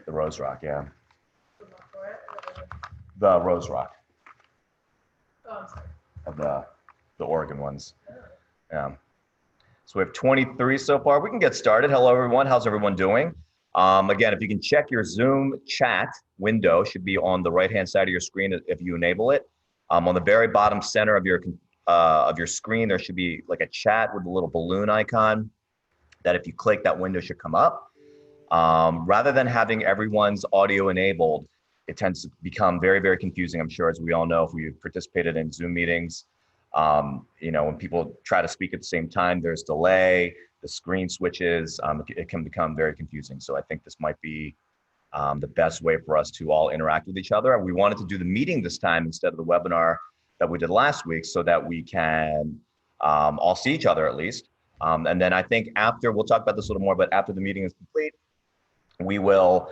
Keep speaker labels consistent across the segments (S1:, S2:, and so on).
S1: The Rose Rock, yeah. The Rose Rock.
S2: Oh, I'm sorry.
S1: Of the Oregon ones. Yeah. So we have 23 so far. We can get started. Hello, everyone. How's everyone doing? Again, if you can check your Zoom chat window, should be on the right-hand side of your screen if you enable it. On the very bottom center of your screen, there should be like a chat with a little balloon icon that if you click, that window should come up. Rather than having everyone's audio enabled, it tends to become very, very confusing. I'm sure, as we all know, if we participated in Zoom meetings, when people try to speak at the same time, there's delay, the screen switches, it can become very confusing. So I think this might be the best way for us to all interact with each other. We wanted to do the meeting this time instead of the webinar that we did last week so that we can all see each other at least. And then I think after, we'll talk about this a little more, but after the meeting is complete, we will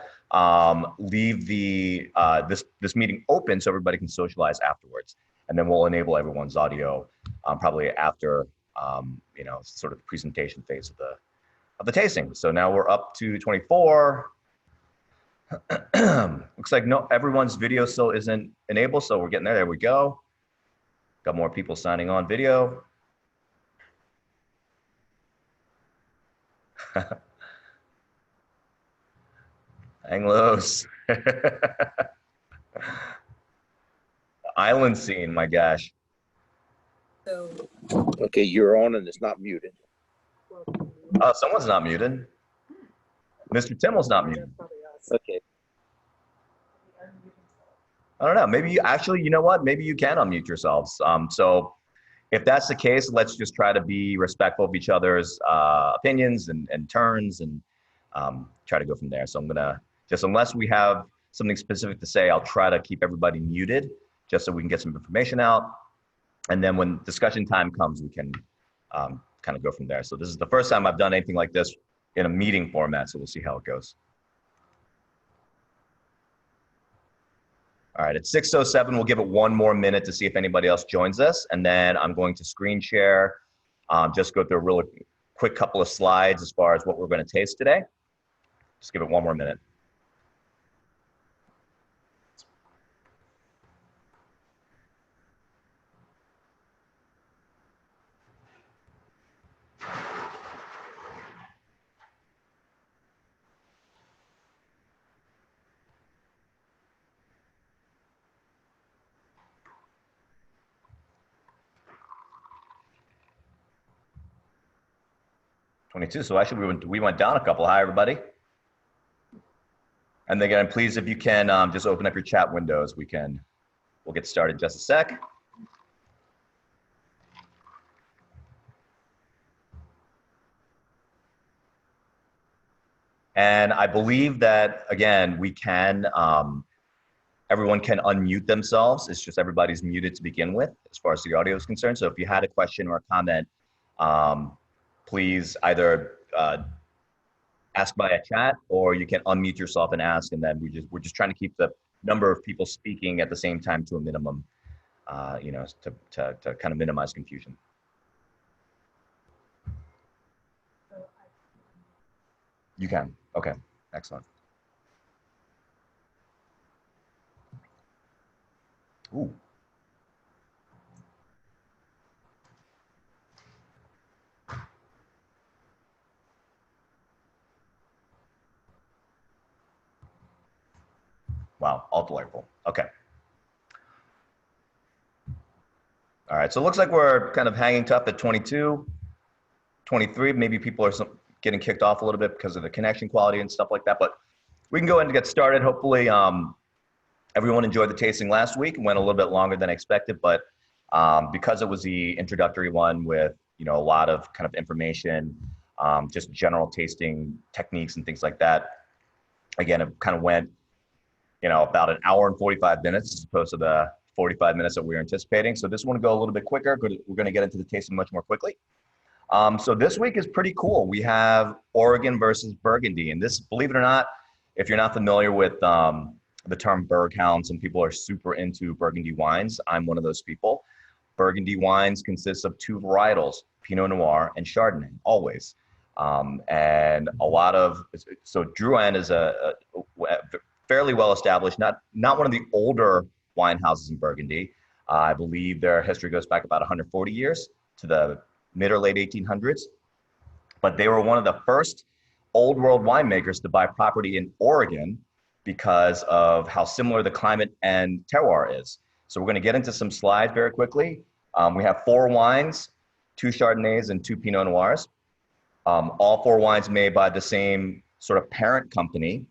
S1: leave this meeting open so everybody can socialize afterwards. And then we'll enable everyone's audio probably after, sort of the presentation phase of the tasting. So now we're up to 24. Looks like everyone's video still isn't enabled, so we're getting there. There we go. Got more people signing on video. Anglos. Island scene, my gosh.
S3: Okay, you're on and it's not muted.
S1: Oh, someone's not muted. Mr. Timmel's not muted.
S3: Okay.
S1: I don't know. Maybe you actually, you know what? Maybe you can unmute yourselves. So if that's the case, let's just try to be respectful of each other's opinions and turns and try to go from there. So I'm gonna, just unless we have something specific to say, I'll try to keep everybody muted just so we can get some information out. And then when discussion time comes, we can kind of go from there. So this is the first time I've done anything like this in a meeting format, so we'll see how it goes. All right, it's 6:07. We'll give it one more minute to see if anybody else joins us. And then I'm going to screen share, just go through a really quick couple of slides as far as what we're going to taste today. Just give it one more minute. So actually we went down a couple. Hi, everybody. And again, please, if you can just open up your chat windows, we'll get started in just a sec. And I believe that, again, we can, everyone can unmute themselves. It's just everybody's muted to begin with, as far as the audio is concerned. So if you had a question or a comment, please either ask via chat or you can unmute yourself and ask, and then we're just trying to keep the number of people speaking at the same time to a minimum, to kind of minimize confusion. You can. Okay, excellent. Ooh. Wow, all delightful. Okay. All right, so it looks like we're kind of hanging tough at 22, 23. Maybe people are getting kicked off a little bit because of the connection quality and stuff like that, but we can go ahead and get started. Hopefully everyone enjoyed the tasting last week. It went a little bit longer than expected, but because it was the introductory one with a lot of kind of information, just general tasting techniques and things like that, again, it kind of went about an hour and 45 minutes as opposed to the 45 minutes that we were anticipating. So this one will go a little bit quicker. We're going to get into the tasting much more quickly. So this week is pretty cool. We have Oregon versus Burgundy. And this, believe it or not, if you're not familiar with the term Berghound, some people are super into Burgundy wines. I'm one of those people. Burgundy wines consist of two varietals, Pinot Noir and Chardonnay, always. And a lot of, so Drouhin is a fairly well established, not one of the older wine houses in Burgundy. I believe their history goes back about 140 years to the mid or late 1800s. But they were one of the first old world winemakers to buy property in Oregon because of how similar the climate and terroir is. So we're going to get into some slides very quickly. We have 4 wines, 2 Chardonnays and 2 Pinot Noirs. All 4 wines made by the same sort of parent company,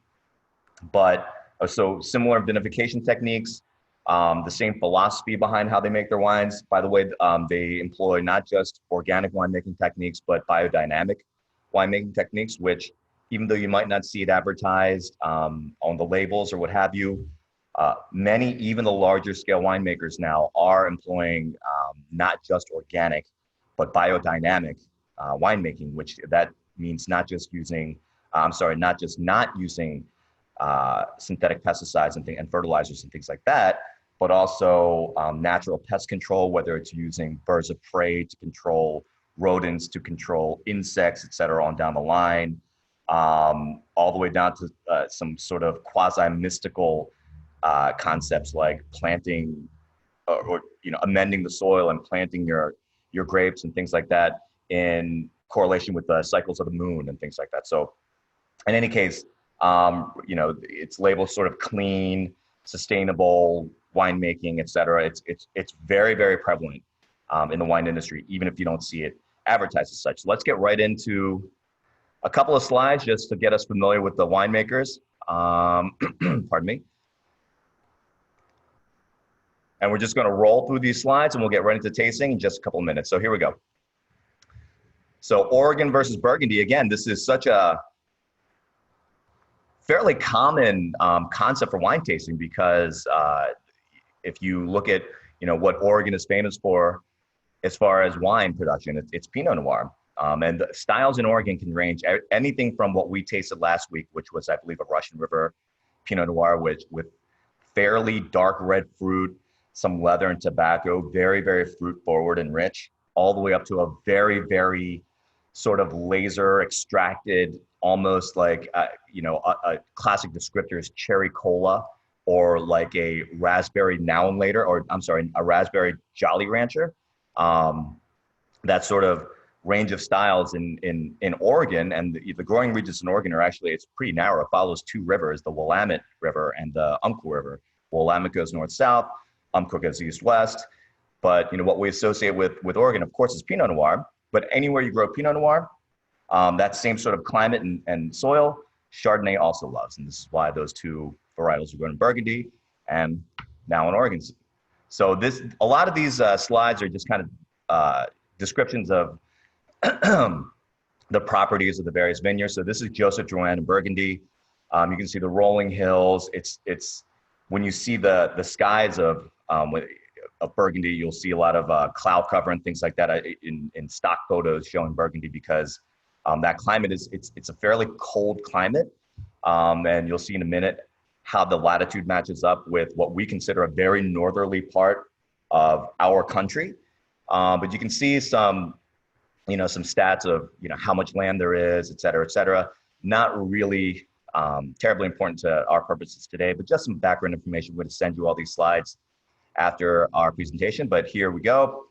S1: but so similar vinification techniques, the same philosophy behind how they make their wines. By the way, they employ not just organic winemaking techniques, but biodynamic winemaking techniques, which even though you might not see it advertised on the labels or what have you, many, even the larger scale winemakers now are employing not just organic, but biodynamic winemaking, which that means not just using, not using synthetic pesticides and fertilizers and things like that, but also natural pest control, whether it's using birds of prey to control rodents, to control insects, et cetera, on down the line, all the way down to some sort of quasi-mystical concepts like planting or amending the soil and planting your grapes and things like that in correlation with the cycles of the moon and things like that. So in any case, it's labeled sort of clean, sustainable winemaking, et cetera. It's very, very prevalent in the wine industry, even if you don't see it advertised as such. So let's get right into a couple of slides just to get us familiar with the winemakers. Pardon me. And we're just going to roll through these slides and we'll get right into tasting in just a couple of minutes. So here we go. So Oregon versus Burgundy, again, this is such a fairly common concept for wine tasting because if you look at what Oregon is famous for as far as wine production, it's Pinot Noir. And the styles in Oregon can range anything from what we tasted last week, which was, I believe, a Russian River Pinot Noir, with fairly dark red fruit, some leather and tobacco, very, very fruit forward and rich, all the way up to a very, very sort of laser extracted, almost like, a classic descriptor is cherry cola, or like a raspberry now and later, or I'm sorry, a raspberry Jolly Rancher. That sort of range of styles in Oregon, and the growing regions in Oregon it's pretty narrow. It follows 2 rivers, the Willamette River and the Umpqua River. Willamette goes north-south, Umpqua goes east-west. But what we associate with Oregon, of course, is Pinot Noir. But anywhere you grow Pinot Noir, that same sort of climate and soil, Chardonnay also loves. And this is why those 2 varietals are grown in Burgundy and now in Oregon. So a lot of these slides are just kind of descriptions of the properties of the various vineyards. So this is Joseph Drouhin in Burgundy. You can see the rolling hills. It's when you see the skies of Burgundy, you'll see a lot of cloud cover and things like that in stock photos showing Burgundy, because that climate it's a fairly cold climate. And you'll see in a minute how the latitude matches up with what we consider a very northerly part of our country. But you can see some stats of, how much land there is, et cetera, not really terribly important to our purposes today, but just some background information. We're going to send you all these slides after our presentation, but here we go.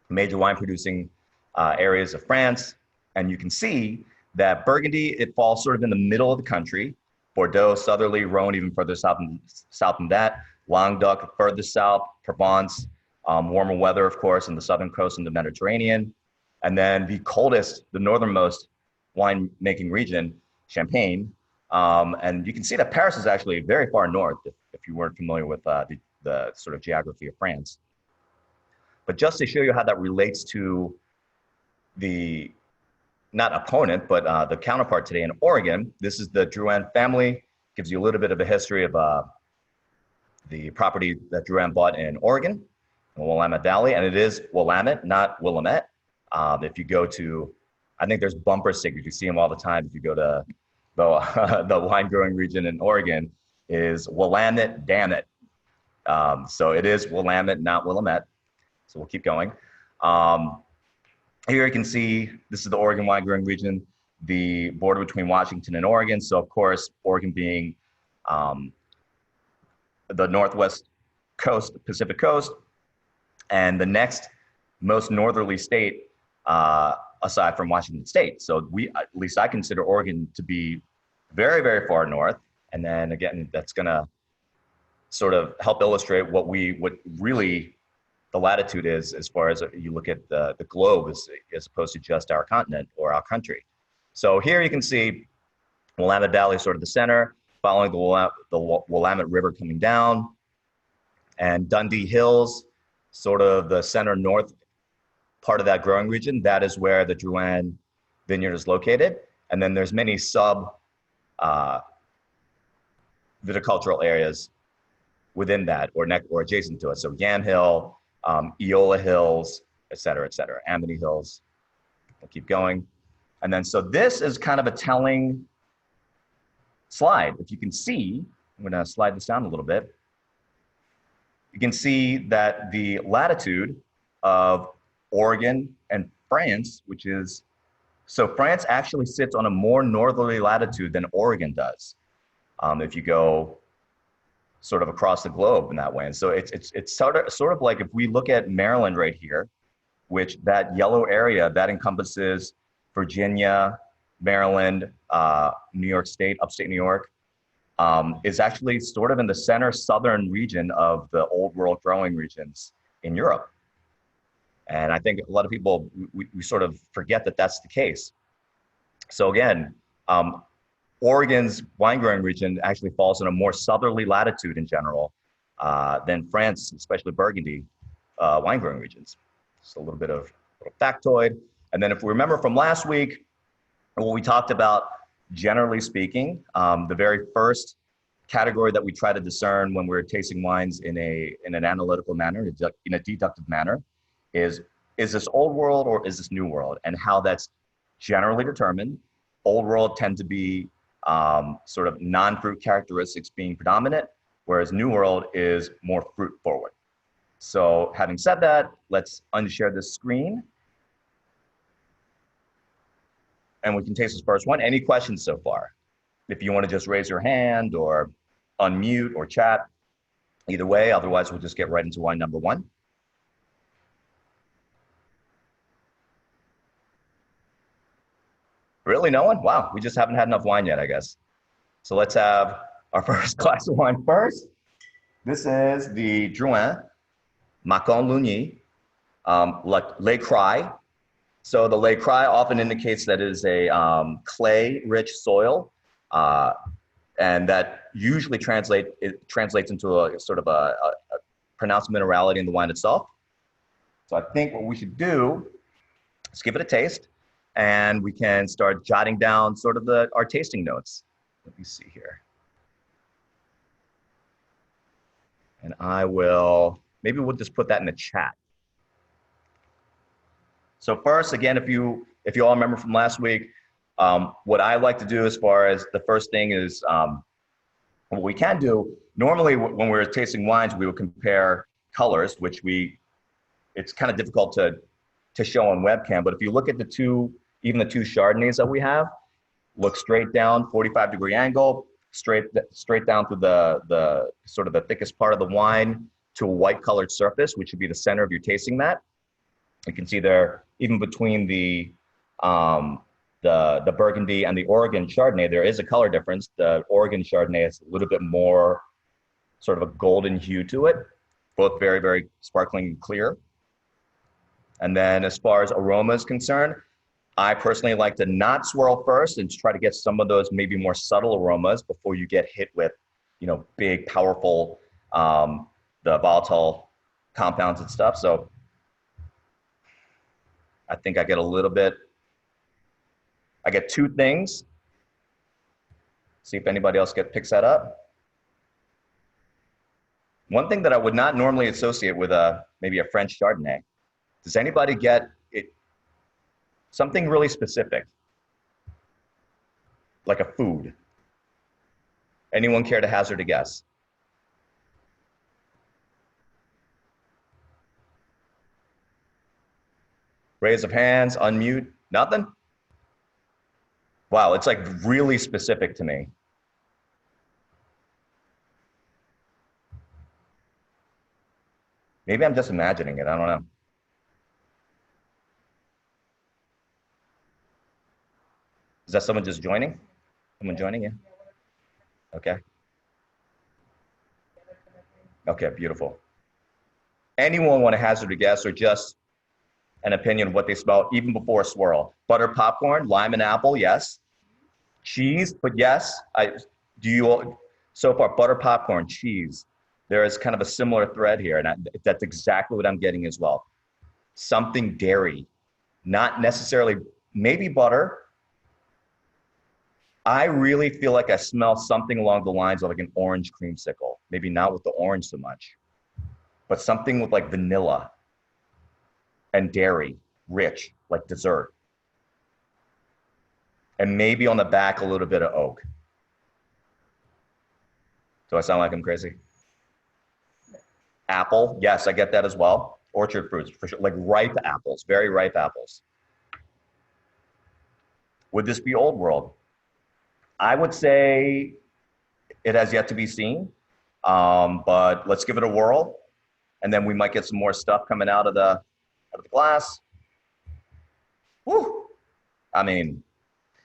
S1: Major wine producing areas of France. And you can see that Burgundy, it falls sort of in the middle of the country. Bordeaux, southerly, Rhone, even further south than that. Languedoc, further south, Provence, warmer weather, of course, in the southern coast and the Mediterranean. And then the coldest, the northernmost wine-making region, Champagne. And you can see that Paris is actually very far north, if you weren't familiar with the sort of geography of France. But just to show you how that relates to the, not opponent, but the counterpart today in Oregon, this is the Drouhin family. Gives you a little bit of a history of the property that Drouhin bought in Oregon, in the Willamette Valley. And it is Willamette, not Willamette. If you go to, I think there's bumper stickers, you see them all the time. If you go to the wine growing region in Oregon, is Willamette, damn it. So it is Willamette, not Willamette. So we'll keep going. Here you can see, this is the Oregon wine growing region. the border between Washington and Oregon. So of course, Oregon being the northwest coast, Pacific coast, and the next most northerly state aside from Washington State. So at least I consider Oregon to be very, very far north. And then again, that's gonna sort of help illustrate what really the latitude is as far as you look at the globe as opposed to just our continent or our country. So here you can see Willamette Valley, sort of the center, following the Willamette River coming down, and Dundee Hills, sort of the center north part of that growing region. That is where the Drouhin vineyard is located. And then there's many viticultural areas within that or adjacent to it. So Yam Hill, Eola Hills, et cetera, Amity Hills. I'll keep going. And then, so this is kind of a telling slide. If you can see, I'm gonna slide this down a little bit. You can see that the latitude of Oregon and France, so France actually sits on a more northerly latitude than Oregon does. If you go sort of across the globe in that way. And so it's sort of like if we look at Maryland right here, which that yellow area, that encompasses Virginia, Maryland, New York State, upstate New York, is actually sort of in the center southern region of the old world growing regions in Europe. And I think a lot of people, we sort of forget that that's the case. So again, Oregon's wine growing region actually falls in a more southerly latitude in general than France, especially Burgundy wine growing regions. Just a little bit of factoid. And then if we remember from last week, what we talked about, generally speaking, the very first category that we try to discern when we're tasting wines in an analytical manner, in a deductive manner, is this old world or is this new world? And how that's generally determined. Old world tend to be sort of non-fruit characteristics being predominant, whereas new world is more fruit forward. So having said that, let's unshare this screen. And we can taste this first one. Any questions so far? If you want to just raise your hand or unmute or chat, either way, otherwise we'll just get right into wine number one. Really, no one? Wow, we just haven't had enough wine yet, I guess. So let's have our first glass of wine first. This is the Drouhin Macon Lugny Le Cry. So the Le Cry often indicates that it is a clay-rich soil, and that usually translates into a sort of a pronounced minerality in the wine itself. So I think what we should do is give it a taste, and we can start jotting down sort of our tasting notes. Let me see here. And maybe we'll just put that in the chat. So first, again, if you all remember from last week, what I like to do as far as the first thing is, what we can do, normally when we're tasting wines, we will compare colors, which it's kind of difficult to show on webcam, but if you look at even the two Chardonnays that we have, look straight down, 45-degree angle, straight down through the sort of the thickest part of the wine to a white colored surface, which would be the center of your tasting mat. You can see there, even between the Burgundy and the Oregon Chardonnay, there is a color difference. The Oregon Chardonnay has a little bit more sort of a golden hue to it, both very, very sparkling and clear. And then as far as aroma is concerned, I personally like to not swirl first and try to get some of those maybe more subtle aromas before you get hit with, big, powerful, the volatile compounds and stuff. So I think I get two things. See if anybody else picks that up. One thing that I would not normally associate with maybe a French Chardonnay. Does anybody get it? Something really specific, like a food. Anyone care to hazard a guess? Raise of hands, unmute, nothing? Wow, it's like really specific to me. Maybe I'm just imagining it. I don't know. Is that someone just joining? Someone joining you? Okay. Okay, beautiful. Anyone want to hazard a guess or just an opinion of what they smell even before a swirl? Butter popcorn, lime and apple, yes. Cheese, but yes. Do you all, so far, butter popcorn, cheese. There is kind of a similar thread here, and that's exactly what I'm getting as well. Something dairy, not necessarily, maybe butter. I really feel like I smell something along the lines of like an orange creamsicle. Maybe not with the orange so much, but something with like vanilla and dairy, rich, like dessert. And maybe on the back, a little bit of oak. Do I sound like I'm crazy? Apple, yes, I get that as well. Orchard fruits, for sure, like ripe apples, very ripe apples. Would this be old world? I would say it has yet to be seen, but let's give it a whirl, and then we might get some more stuff coming out of the glass. Woo! I mean,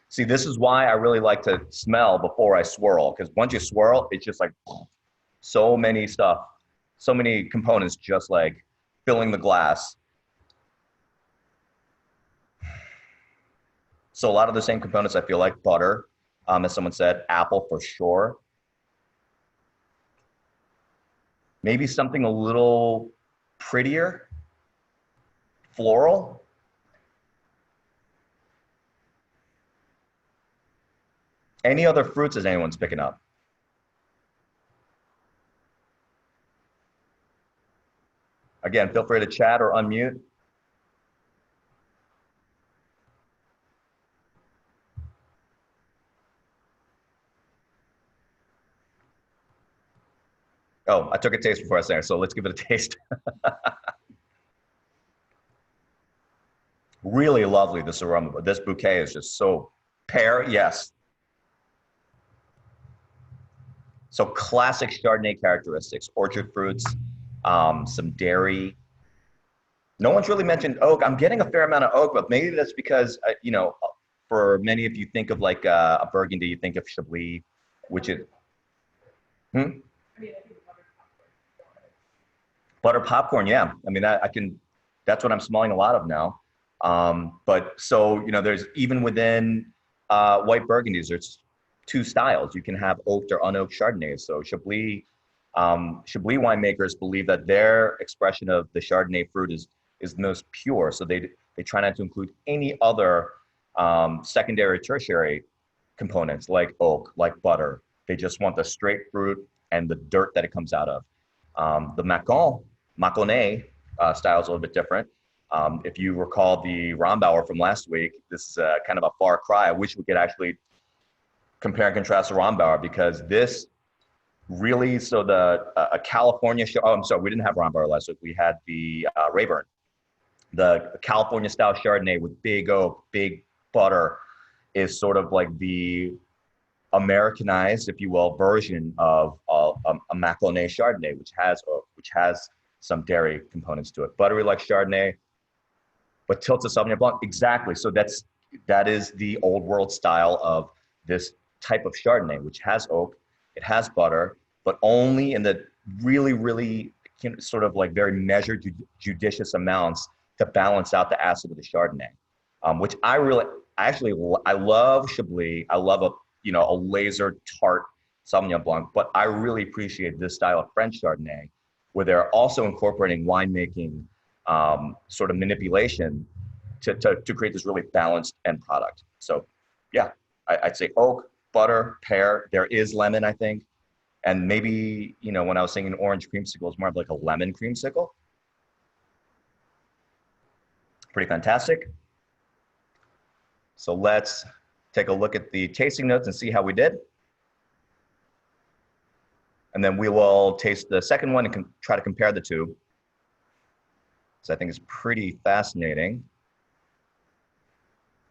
S1: see, this is why I really like to smell before I swirl, because once you swirl, it's just like so many stuff, so many components just like filling the glass. So a lot of the same components, I feel like butter, as someone said, apple for sure. Maybe something a little prettier, floral. Any other fruits as anyone's picking up? Again, feel free to chat or unmute. Oh, I took a taste before I sang, so let's give it a taste. Really lovely, this aroma. This bouquet is just so pear, yes. So classic Chardonnay characteristics, orchard fruits, some dairy. No one's really mentioned oak. I'm getting a fair amount of oak, but maybe that's because, for many of you think of like a Burgundy, you think of Chablis, which is, hmm? Butter popcorn, yeah. I mean, I can, that's what I'm smelling a lot of now. But so, there's even within white Burgundies, there's two styles. You can have oaked or unoaked Chardonnays. So Chablis winemakers believe that their expression of the Chardonnay fruit is the most pure. So they try not to include any other secondary, tertiary components like oak, like butter. They just want the straight fruit and the dirt that it comes out of. The Mâconnais style is a little bit different. If you recall the Rombauer from last week, this is kind of a far cry. I wish we could actually compare and contrast the Rombauer because this really, so a California, oh, I'm sorry, we didn't have Rombauer last week. We had the Rayburn, the California style Chardonnay with big oak, big butter is sort of like the Americanized, if you will, version of a Mâconnais Chardonnay, which has some dairy components to it. Buttery like Chardonnay, but tilted Sauvignon Blanc, exactly. So that is the old world style of this type of Chardonnay, which has oak, it has butter, but only in the really, really sort of like very measured, judicious amounts to balance out the acid of the Chardonnay, which I love Chablis. I love a laser tart Sauvignon Blanc, but I really appreciate this style of French Chardonnay, where they're also incorporating winemaking sort of manipulation to create this really balanced end product. So yeah, I'd say oak, butter, pear. There is lemon, I think. And maybe, when I was saying an orange creamsicle, it's more of like a lemon creamsicle. Pretty fantastic. So let's take a look at the tasting notes and see how we did. And then we will taste the second one and try to compare the two. So I think it's pretty fascinating.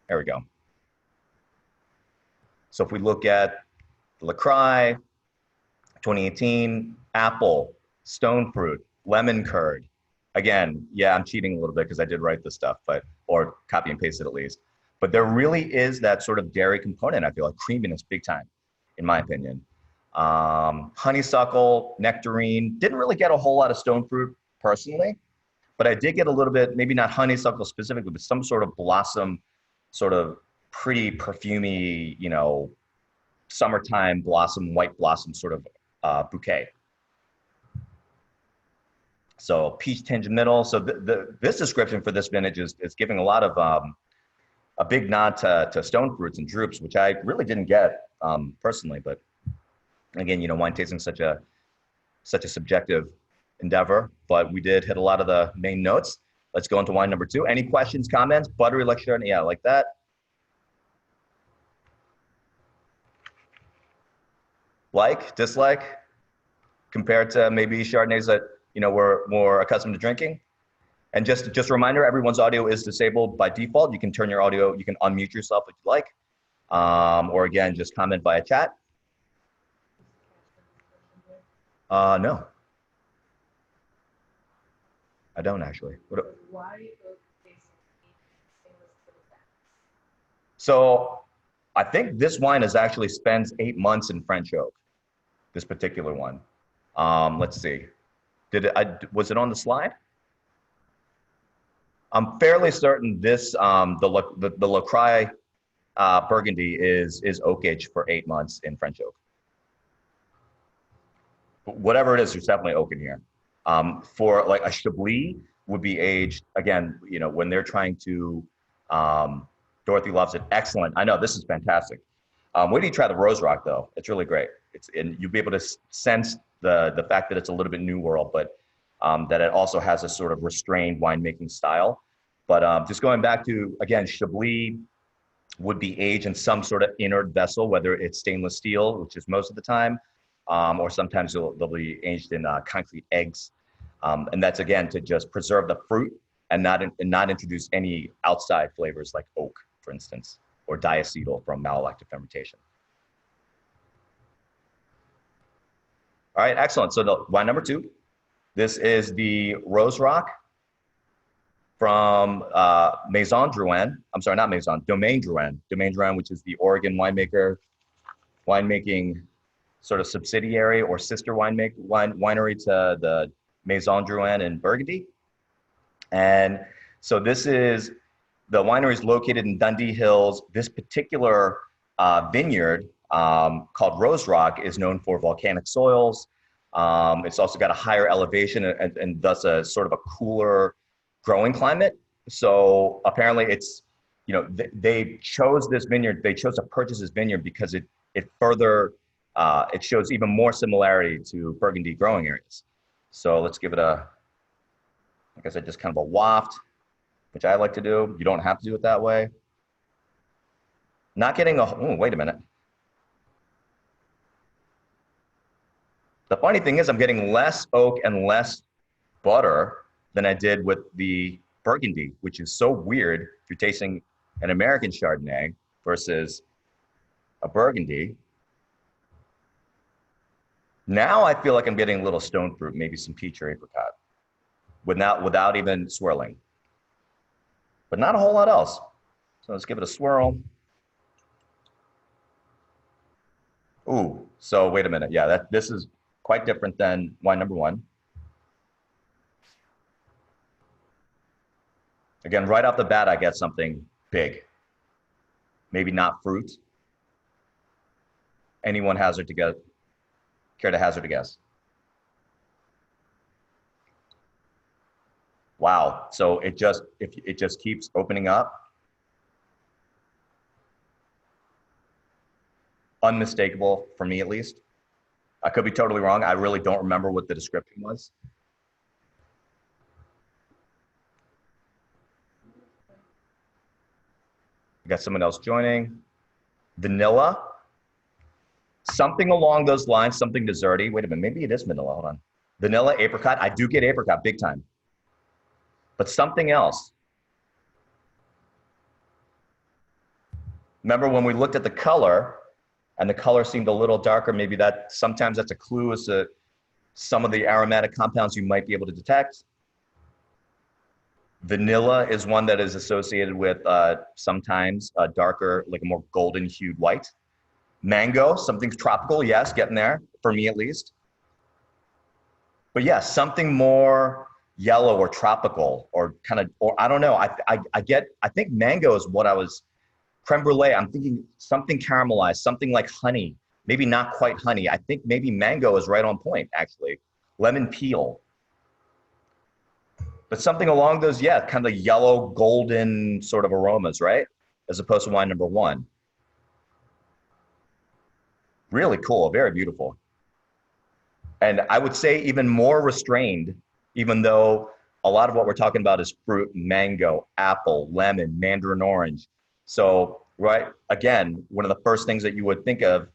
S1: There we go. So if we look at LaCroix, 2018, apple, stone fruit, lemon curd. Again, yeah, I'm cheating a little bit because I did write this stuff, or copy and paste it at least. But there really is that sort of dairy component. I feel like creaminess big time, in my opinion. Honeysuckle, nectarine, didn't really get a whole lot of stone fruit personally, but I did get a little bit, maybe not honeysuckle specifically, but some sort of blossom, sort of pretty perfumey, summertime blossom, white blossom sort of bouquet. So peach tinge middle. So this description for this vintage is giving a lot of a big nod to stone fruits and drupes, which I really didn't get personally. But again, wine tasting is such a subjective endeavor, but we did hit a lot of the main notes. Let's go into wine number 2. Any questions, comments? Buttery like Chardonnay, yeah, like that. Like, dislike, compared to maybe Chardonnays that we're more accustomed to drinking. And just a reminder, everyone's audio is disabled by default. You can turn your audio, you can unmute yourself if you like, or again, just comment via chat. No, I don't actually.
S2: Why oak based stainless steel vats?
S1: So I think this wine actually spends 8 months in French oak, this particular one. Let's see. Was it on the slide? I'm fairly certain this, the LaCroix Burgundy is oak aged for 8 months in French oak. But whatever it is, there's definitely oak in here. For like a Chablis would be aged, again, when they're trying to, Dorothy loves it. Excellent. I know, this is fantastic. Wait till you try the Rose Rock though. It's really great. And you'll be able to sense the fact that it's a little bit new world, but that it also has a sort of restrained winemaking style. But just going back to, again, Chablis would be aged in some sort of inert vessel, whether it's stainless steel, which is most of the time, or sometimes they'll be aged in concrete eggs. And that's, again, to just preserve the fruit and not introduce any outside flavors like oak, for instance, or diacetyl from malolactic fermentation. All right, excellent. So the wine number 2, this is the Rose Rock from Maison Drouhin. I'm sorry, not Maison, Domaine Drouhin. Domaine Drouhin, which is the Oregon winemaking sort of subsidiary or sister winery to the Maison Drouhin in Burgundy. And so this is, the winery is located in Dundee Hills. This particular vineyard called Rose Rock is known for volcanic soils. It's also got a higher elevation and thus a sort of a cooler growing climate. So apparently it's, they chose this vineyard, they chose to purchase this vineyard because it further, it shows even more similarity to Burgundy growing areas. So let's give it like I said, just kind of a waft, which I like to do. You don't have to do it that way. Not getting wait a minute. The funny thing is I'm getting less oak and less butter than I did with the Burgundy, which is so weird if you're tasting an American Chardonnay versus a Burgundy. Now I feel like I'm getting a little stone fruit, maybe some peach or apricot, without even swirling. But not a whole lot else. So let's give it a swirl. Ooh, so wait a minute. Yeah, this is quite different than wine number 1. Again, right off the bat, I get something big. Maybe not fruit. Anyone care to hazard a guess? Wow, so it just keeps opening up. Unmistakable for me, at least. I could be totally wrong. I really don't remember what the description was. We got someone else joining. Vanilla. Something along those lines, something desserty. Wait a minute, maybe it is vanilla, hold on. Vanilla, apricot, I do get apricot big time. But something else. Remember when we looked at the color, and the color seemed a little darker. Maybe sometimes that's a clue as to some of the aromatic compounds you might be able to detect. Vanilla is one that is associated with sometimes a darker, like a more golden hued white. Mango, something's tropical, yes, getting there, for me at least. But yeah, something more yellow or tropical or kind of, or I don't know. I think mango is what I was, creme brulee, I'm thinking something caramelized, something like honey, maybe not quite honey. I think maybe mango is right on point, actually. Lemon peel. But something along those, yeah, kind of yellow, golden sort of aromas, right? As opposed to wine number one. Really cool, very beautiful. And I would say even more restrained, even though a lot of what we're talking about is fruit, mango, apple, lemon, mandarin orange. So, right, again, one of the first things that you would think of,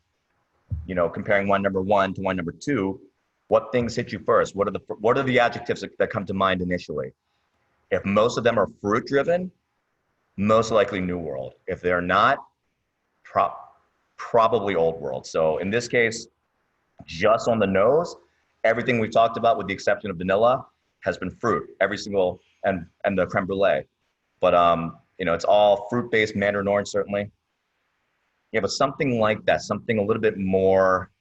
S1: you know, comparing wine number one to wine number two, what things hit you first? What are the adjectives that come to mind initially? If most of them are fruit driven, most likely New World. If they're not, probably Old World. So in this case, just on the nose, everything we've talked about with the exception of vanilla has been fruit, every single, and the creme brulee. But you know, it's all fruit-based, mandarin orange certainly. Yeah, but something like that, something a little bit more,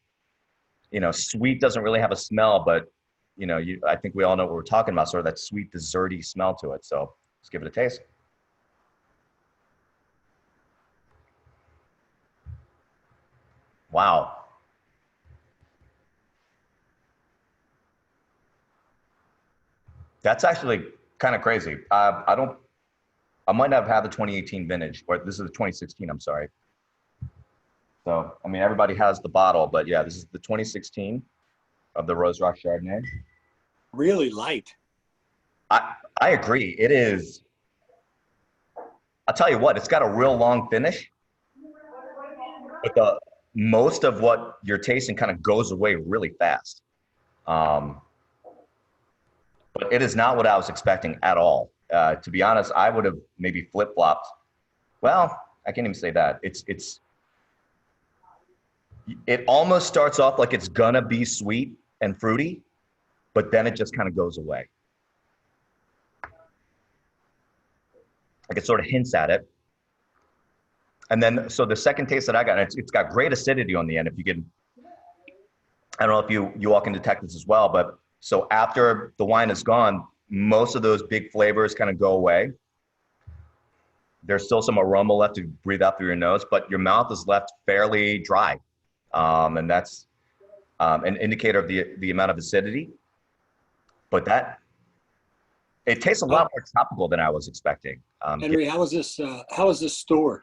S1: you know, sweet doesn't really have a smell, but you know, I think we all know what we're talking about, sort of that sweet, desserty smell to it. So let's give it a taste. Wow. That's actually kind of crazy. I might not have had the 2018 vintage, or this is the 2016, I'm sorry. So, I mean, everybody has the bottle, but yeah, this is the 2016 of the Rose Rock Chardonnay.
S4: Really light.
S1: I agree. It is. I'll tell you what, it's got a real long finish, but most of what you're tasting kind of goes away really fast. But it is not what I was expecting at all. To be honest, I would have maybe flip-flopped. Well, I can't even say that. It almost starts off like it's gonna be sweet and fruity, but then it just kind of goes away. Like it sort of hints at it. And then, so the second taste that I got, it's got great acidity on the end. If you can, I don't know if you all can detect this as well, but so after the wine is gone, most of those big flavors kind of go away. There's still some aroma left to breathe out through your nose, but your mouth is left fairly dry. And that's an indicator of the amount of acidity. But it tastes a lot more tropical than I was expecting.
S4: Henry, how is this stored?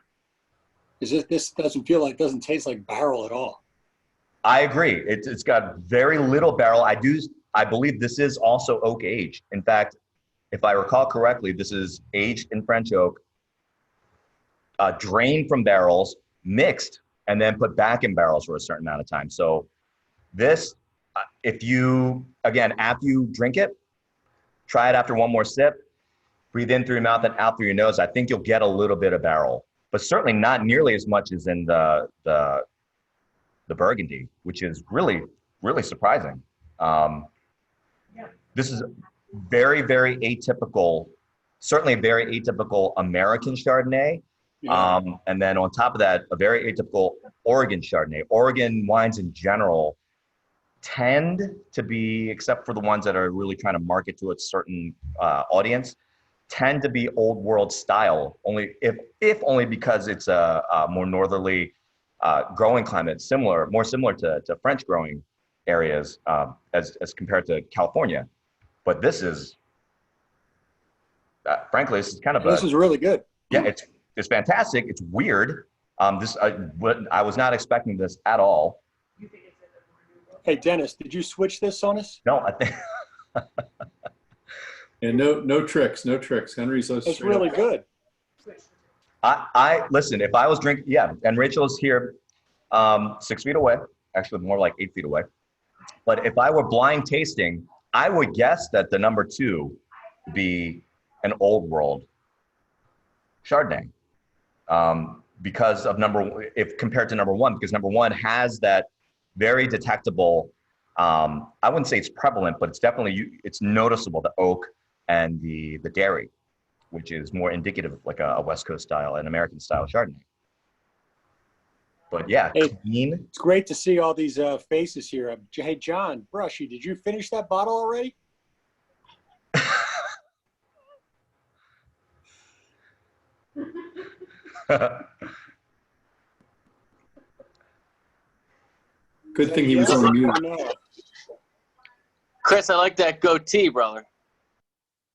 S4: This doesn't taste like barrel at all.
S1: I agree. It's got very little barrel. I believe this is also oak aged. In fact, if I recall correctly, this is aged in French oak, drained from barrels, mixed, and then put back in barrels for a certain amount of time. So this, after you drink it, try it after one more sip, breathe in through your mouth and out through your nose. I think you'll get a little bit of barrel, but certainly not nearly as much as in the Burgundy, which is really, really surprising. This is very, very atypical, certainly a very atypical American Chardonnay.
S4: Yeah.
S1: And then on top of that, a very atypical Oregon Chardonnay. Oregon wines in general tend to be, except for the ones that are really trying to market to a certain audience, tend to be old world style, only if only because it's a more northerly growing climate, more similar to French growing areas as compared to California. But this is, frankly, this is kind of
S4: this is really good.
S1: Yeah, it's fantastic. It's weird. I was not expecting this at all.
S4: Hey, Dennis, did you switch this on us?
S1: No, I think.
S5: And no tricks. Henry's so
S4: It's really good.
S1: I listen. If I was drinking, yeah, and Rachel's here, 6 feet away, actually more like 8 feet away. But if I were blind tasting, I would guess that the number two would be an old world Chardonnay. because of if compared to number one, because number one has that very detectable, I wouldn't say it's prevalent, but it's definitely, it's noticeable, the oak and the dairy, which is more indicative of like a West Coast style, an American style Chardonnay. But yeah,
S4: Hey,
S1: clean.
S4: It's great to see all these faces here. Hey, John Brushy, did you finish that bottle already?
S5: Good thing he was
S4: Yes
S5: on
S4: or
S5: mute.
S4: no?
S3: Chris, I like that goatee, brother.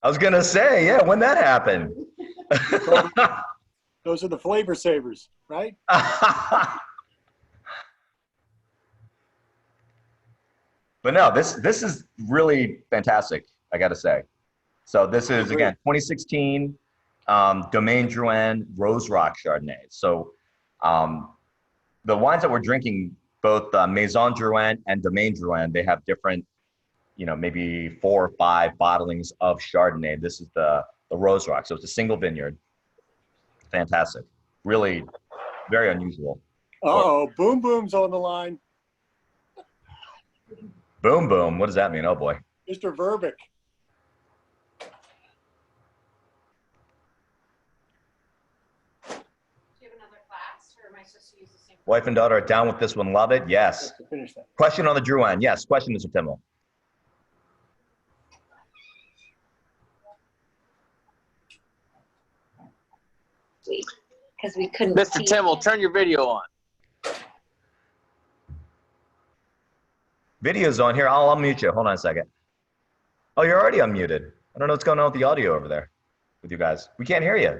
S1: I was gonna say, yeah, when that happened.
S4: Those are the flavor savers, right?
S1: But no, this is really fantastic, I gotta say. So this is,
S4: Agree.
S1: again, 2016 Domaine Drouin Rose Rock Chardonnay. So the wines that we're drinking, both Maison Drouin and Domaine Drouin, they have different, maybe 4 or 5 bottlings of Chardonnay. This is the Rose Rock. So it's a single vineyard. Fantastic. Really very unusual.
S4: Uh-oh, Boom Boom's on the line.
S1: Boom, boom. What does that mean? Oh, boy.
S4: Mr. Verbeek.
S2: Do you have another class, or am I supposed to use the same?
S1: Wife and daughter are down with this one. Love it. Yes.
S4: To finish that.
S1: Question on the Drouin. Yes. Question, Mr. Timmel.
S6: Because we couldn't
S3: Mr.
S6: see.
S3: Timmel, turn your video on.
S1: Video's on here. I'll unmute you. Hold on a second. Oh, you're already unmuted. I don't know what's going on with the audio over there with you guys. We can't hear you.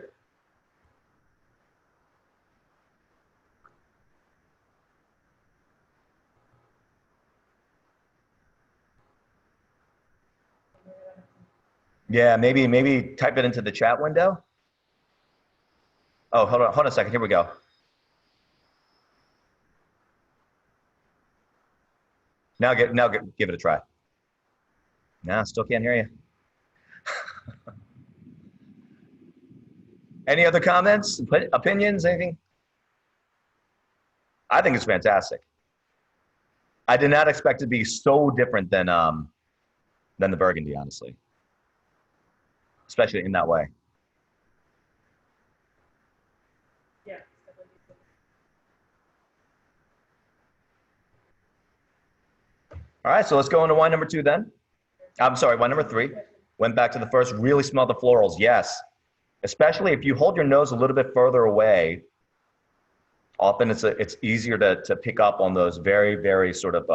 S1: Yeah, maybe type it into the chat window. Oh, hold on a second. Here we go. Now give it a try. No, still can't hear you. Any other comments, opinions, anything? I think it's fantastic. I did not expect it to be so different than the Burgundy, honestly, especially in that way.
S2: Yeah.
S1: All right, so let's go into wine number 2 then. I'm sorry, wine number 3. Went back to the first, really smell the florals, yes. Especially if you hold your nose a little bit further away, often it's easier to pick up on those very, very sort of,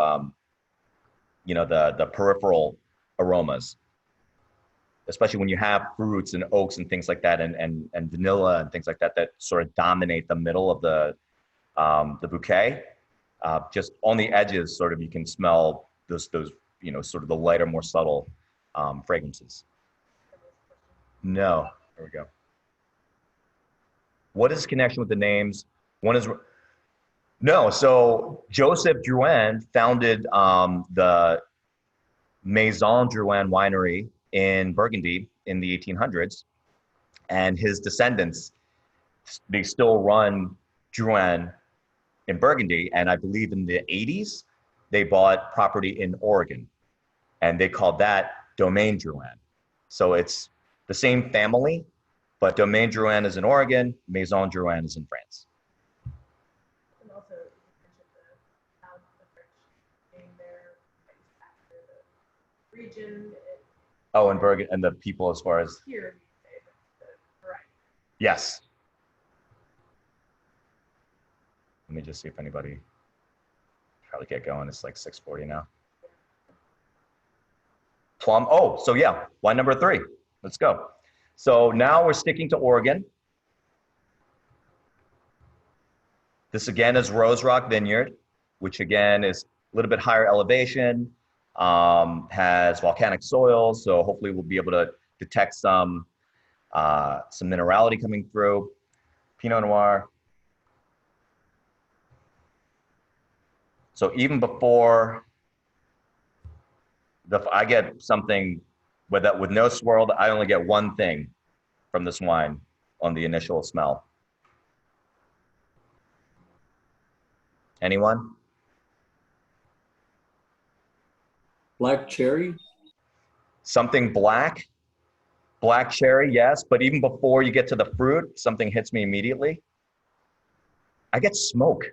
S1: the peripheral aromas. Especially when you have fruits and oaks and things like that, and vanilla and things like that, that sort of dominate the middle of the bouquet. Just on the edges, sort of, you can smell those sort of the lighter, more subtle fragrances. No, there we go. What is the connection with the names? One is, no, so Joseph Drouin founded the Maison Drouin winery in Burgundy in the 1800s, and his descendants, they still run Drouin in Burgundy, and I believe in the 80s, they bought property in Oregon, and they called that Domaine Drouin. So it's the same family, but Domaine Drouin is in Oregon, Maison Drouin is in France.
S2: And also, you mentioned the French being there after the region.
S1: Oh, and Burgundy, and the people as far as,
S2: Here, we say the variety.
S1: yes. Let me just see if anybody, probably get going. It's like 6:40 now. Plum, oh, so yeah, wine number 3. Let's go. So now we're sticking to Oregon. This again is Rose Rock Vineyard, which again is a little bit higher elevation, has volcanic soil, so hopefully we'll be able to detect some minerality coming through. Pinot Noir. So even before I get something with no swirl, I only get one thing from this wine on the initial smell. Anyone?
S5: Black cherry?
S1: Something black? Black cherry, yes. But even before you get to the fruit, something hits me immediately. I get smoke.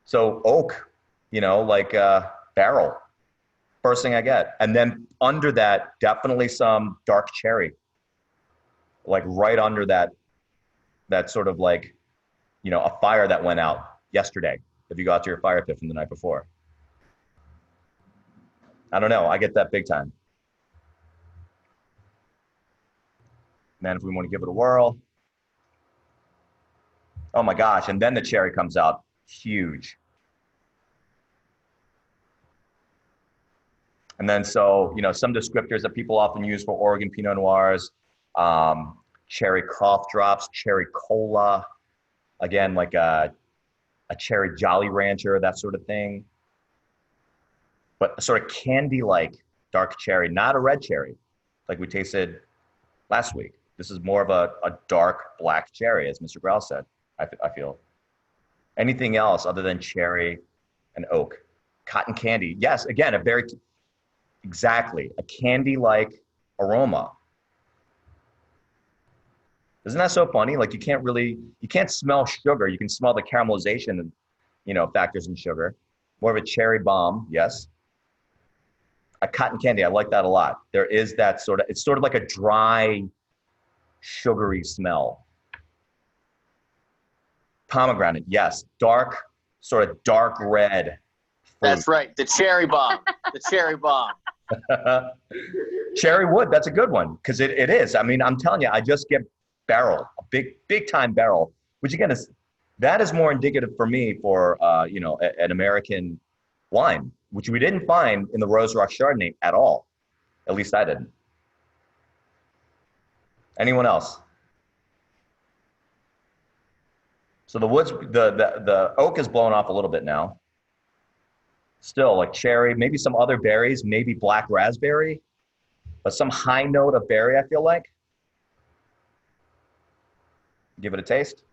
S1: So oak, like barrel. First thing I get. And then under that, definitely some dark cherry. Like right under that sort of like, a fire that went out yesterday. If you got to your fire pit from the night before. I don't know. I get that big time. And then if we want to give it a whirl. Oh my gosh. And then the cherry comes out huge. And then some descriptors that people often use for Oregon Pinot Noirs, cherry cough drops, cherry cola, again, like a cherry Jolly Rancher, that sort of thing. But a sort of candy-like dark cherry, not a red cherry, like we tasted last week. This is more of a dark black cherry, as Mr. Grau said, I feel. Anything else other than cherry and oak? Cotton candy, yes, again, exactly, a candy-like aroma. Isn't that so funny? Like you can't smell sugar. You can smell the caramelization, factors in sugar. More of a cherry bomb, yes. A cotton candy, I like that a lot. There is that it's sort of like a dry, sugary smell. Pomegranate, yes. Sort of dark red fruit.
S3: That's right. The cherry bomb. The cherry bomb.
S1: Cherry wood, that's a good one because it is. I mean, I'm telling you, I just get barrel, a big time barrel, which again that is more indicative for me for an American wine, which we didn't find in the Rose Rock Chardonnay at all. At least I didn't. Anyone else? So the woods, the oak is blown off a little bit now. Still like cherry, maybe some other berries, maybe black raspberry, but some high note of berry, I feel like. Give it a taste.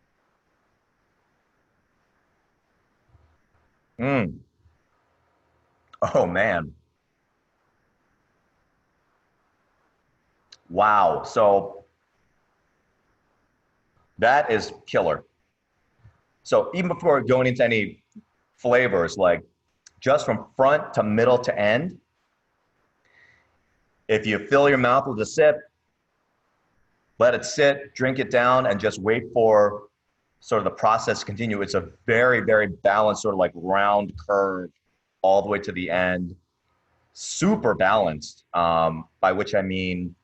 S1: Oh man. Wow. So that is killer. So even before going into any flavors, like just from front to middle to end, if you fill your mouth with a sip, let it sit, drink it down, and just wait for sort of the process to continue. It's a very, very balanced sort of like round curve all the way to the end. Super balanced, by which I mean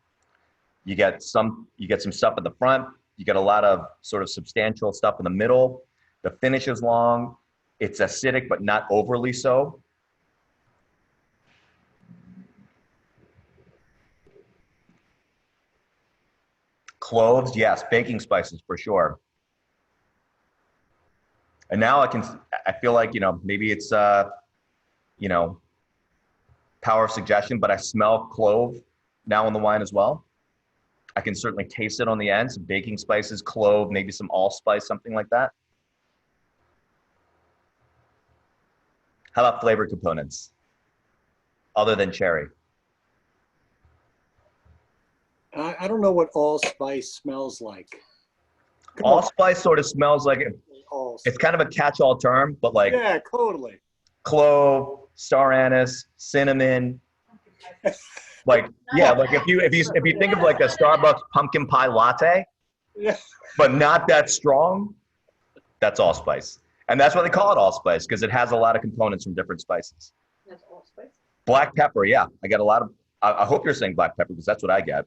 S1: you get some stuff at the front, you get a lot of sort of substantial stuff in the middle. The finish is long. It's acidic, but not overly so. Cloves, yes. Baking spices, for sure. And now I feel like, maybe it's, power of suggestion, but I smell clove now in the wine as well. I can certainly taste it on the end. Some baking spices, clove, maybe some allspice, something like that. How about flavor components other than cherry?
S4: I don't know what allspice smells like.
S1: Allspice sort of smells like it's kind of a catch-all term, but like
S4: yeah, totally.
S1: Clove, star anise, cinnamon. Like if you think of like a Starbucks pumpkin pie latte,
S4: yeah,
S1: but not that strong, that's allspice. And that's why they call it allspice, because it has a lot of components from different spices.
S2: That's allspice.
S1: Black pepper, yeah. I get a lot of, I hope you're saying black pepper because that's what I get.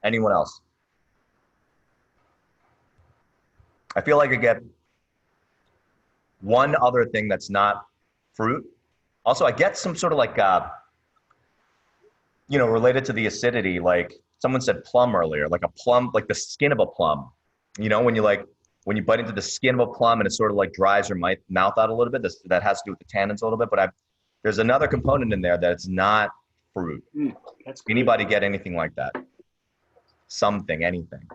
S1: Anyone else? I feel like I get one other thing that's not fruit. Also, I get some sort of like, related to the acidity, like someone said plum earlier, like a plum, like the skin of a plum. When you bite into the skin of a plum and it sort of like dries your mouth out a little bit, that has to do with the tannins a little bit, but there's another component in there that's not fruit.
S4: That's good.
S1: Anybody get anything like that? Something, anything.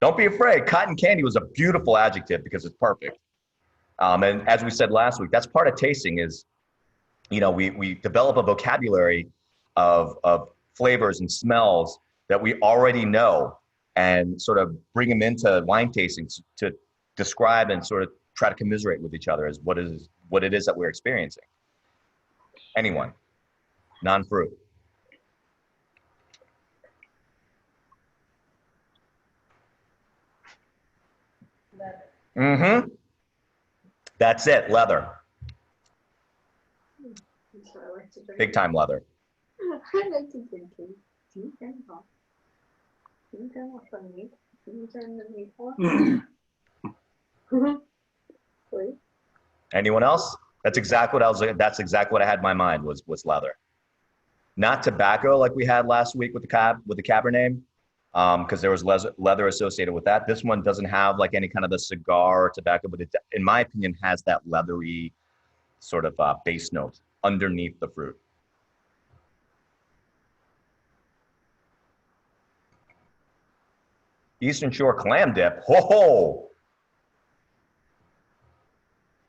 S1: Don't be afraid. Cotton candy was a beautiful adjective because it's perfect. And as we said last week, that's part of tasting is, we develop a vocabulary of flavors and smells that we already know and sort of bring them into wine tastings to describe and sort of try to commiserate with each other as what it is that we're experiencing. Anyone, non-fruit. Mm-hmm. That's it, leather.
S2: That's what I like to drink.
S1: Big time leather.
S2: I like to drink tea. Tea can help. Tea can help on meat. Tea can the meat for. Wait.
S1: Anyone else? That's exactly what I had in my mind was leather. Not tobacco like we had last week with the Cabernet, because there was leather associated with that. This one doesn't have like any kind of the cigar or tobacco, but it, in my opinion, has that leathery sort of base note underneath the fruit. Eastern Shore clam dip. Ho ho!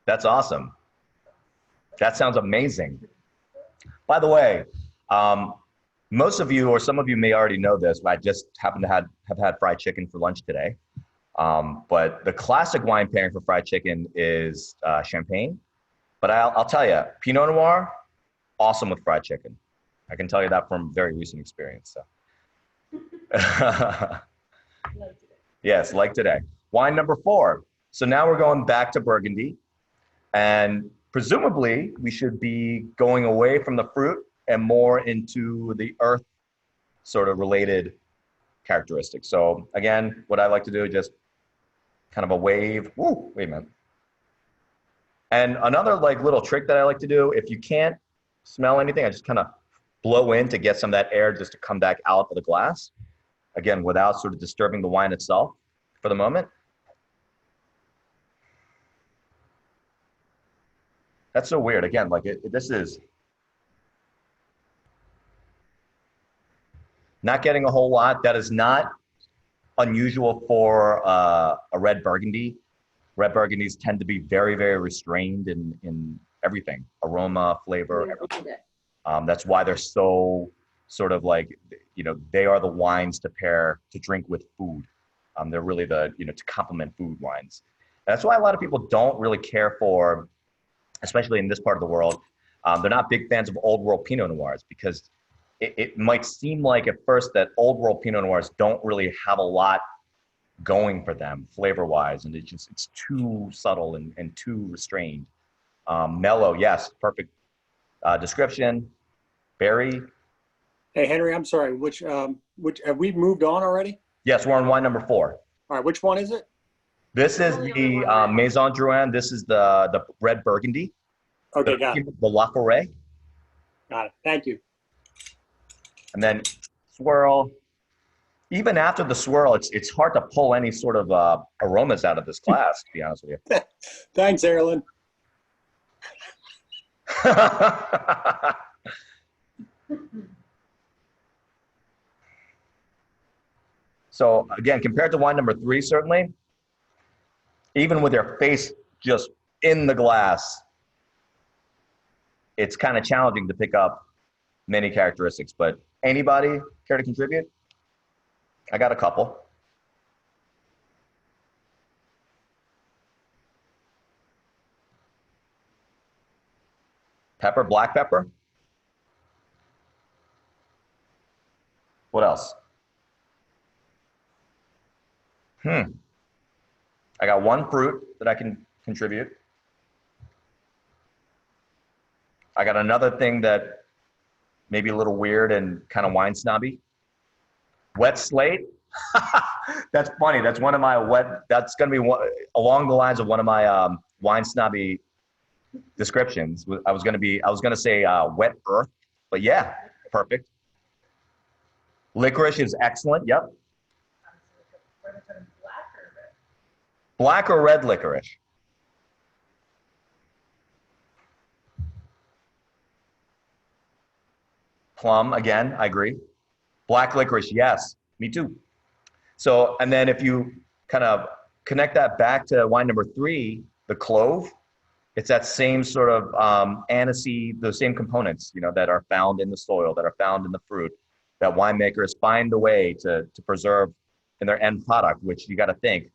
S1: That's awesome. That sounds amazing. By the way, most of you or some of you may already know this, but I just happen to have had fried chicken for lunch today. But the classic wine pairing for fried chicken is champagne. But I'll tell you, Pinot Noir, awesome with fried chicken. I can tell you that from very recent experience. So. Yes, like today. Wine number 4. So now we're going back to Burgundy. And presumably, we should be going away from the fruit and more into the earth sort of related characteristics. So again, what I like to do is just kind of a wave. Woo, wait a minute. And another like little trick that I like to do, if you can't smell anything, I just kind of blow in to get some of that air just to come back out of the glass. Again, without sort of disturbing the wine itself for the moment. That's so weird. Again, like this is not getting a whole lot. That is not unusual for a red Burgundy. Red Burgundies tend to be very, very restrained in everything, aroma, flavor, everything. That's why they're so sort of like, they are the wines to drink with food. They're really to complement food wines. And that's why a lot of people don't really care for, especially in this part of the world, they're not big fans of old world Pinot Noirs because it might seem like at first that old world Pinot Noirs don't really have a lot going for them flavor wise. And it's too subtle and too restrained. Mellow, yes, perfect description. Berry.
S4: Hey, Henry, I'm sorry. Which have we moved on already?
S1: Yes, we're on wine number 4.
S4: All right, which one is it?
S1: This is the Maison Drouin. This is the red Burgundy.
S4: Okay, got it.
S1: The La Forêt.
S4: Got it. Thank you.
S1: And then swirl. Even after the swirl, it's hard to pull any sort of aromas out of this glass, to be honest with you.
S4: Thanks, Erlen.
S1: So again, compared to wine number 3, certainly, even with their face just in the glass, it's kind of challenging to pick up many characteristics. But anybody care to contribute? I got a couple. Pepper, black pepper. What else? I got one fruit that I can contribute. I got another thing that may be a little weird and kind of wine snobby. Wet slate. That's funny. That's one of my that's going to be along the lines of one of my wine snobby descriptions. I was going to say wet earth, but yeah, perfect. Licorice is excellent. Yep. Black or red licorice? Plum, again, I agree. Black licorice, yes, me too. So, and then if you kind of connect that back to wine number 3, the clove. It's that same sort of aniseed, those same components, you know, that are found in the soil, that are found in the fruit, that winemakers find a way to preserve in their end product, which you got to think,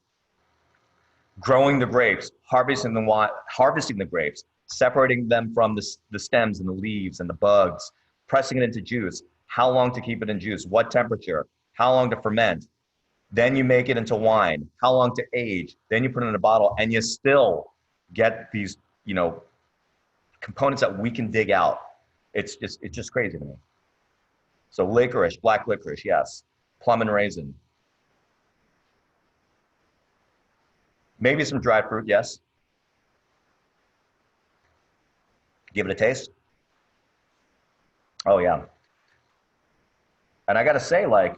S1: growing the grapes, harvesting the grapes, separating them from the stems and the leaves and the bugs, pressing it into juice, how long to keep it in juice, what temperature, how long to ferment. Then you make it into wine, how long to age, then you put it in a bottle, and you still get these, you know, components that we can dig out. It's just crazy to me. So licorice, black licorice, yes. Plum and raisin. Maybe some dried fruit, yes. Give it a taste. Oh yeah. And I gotta say, like,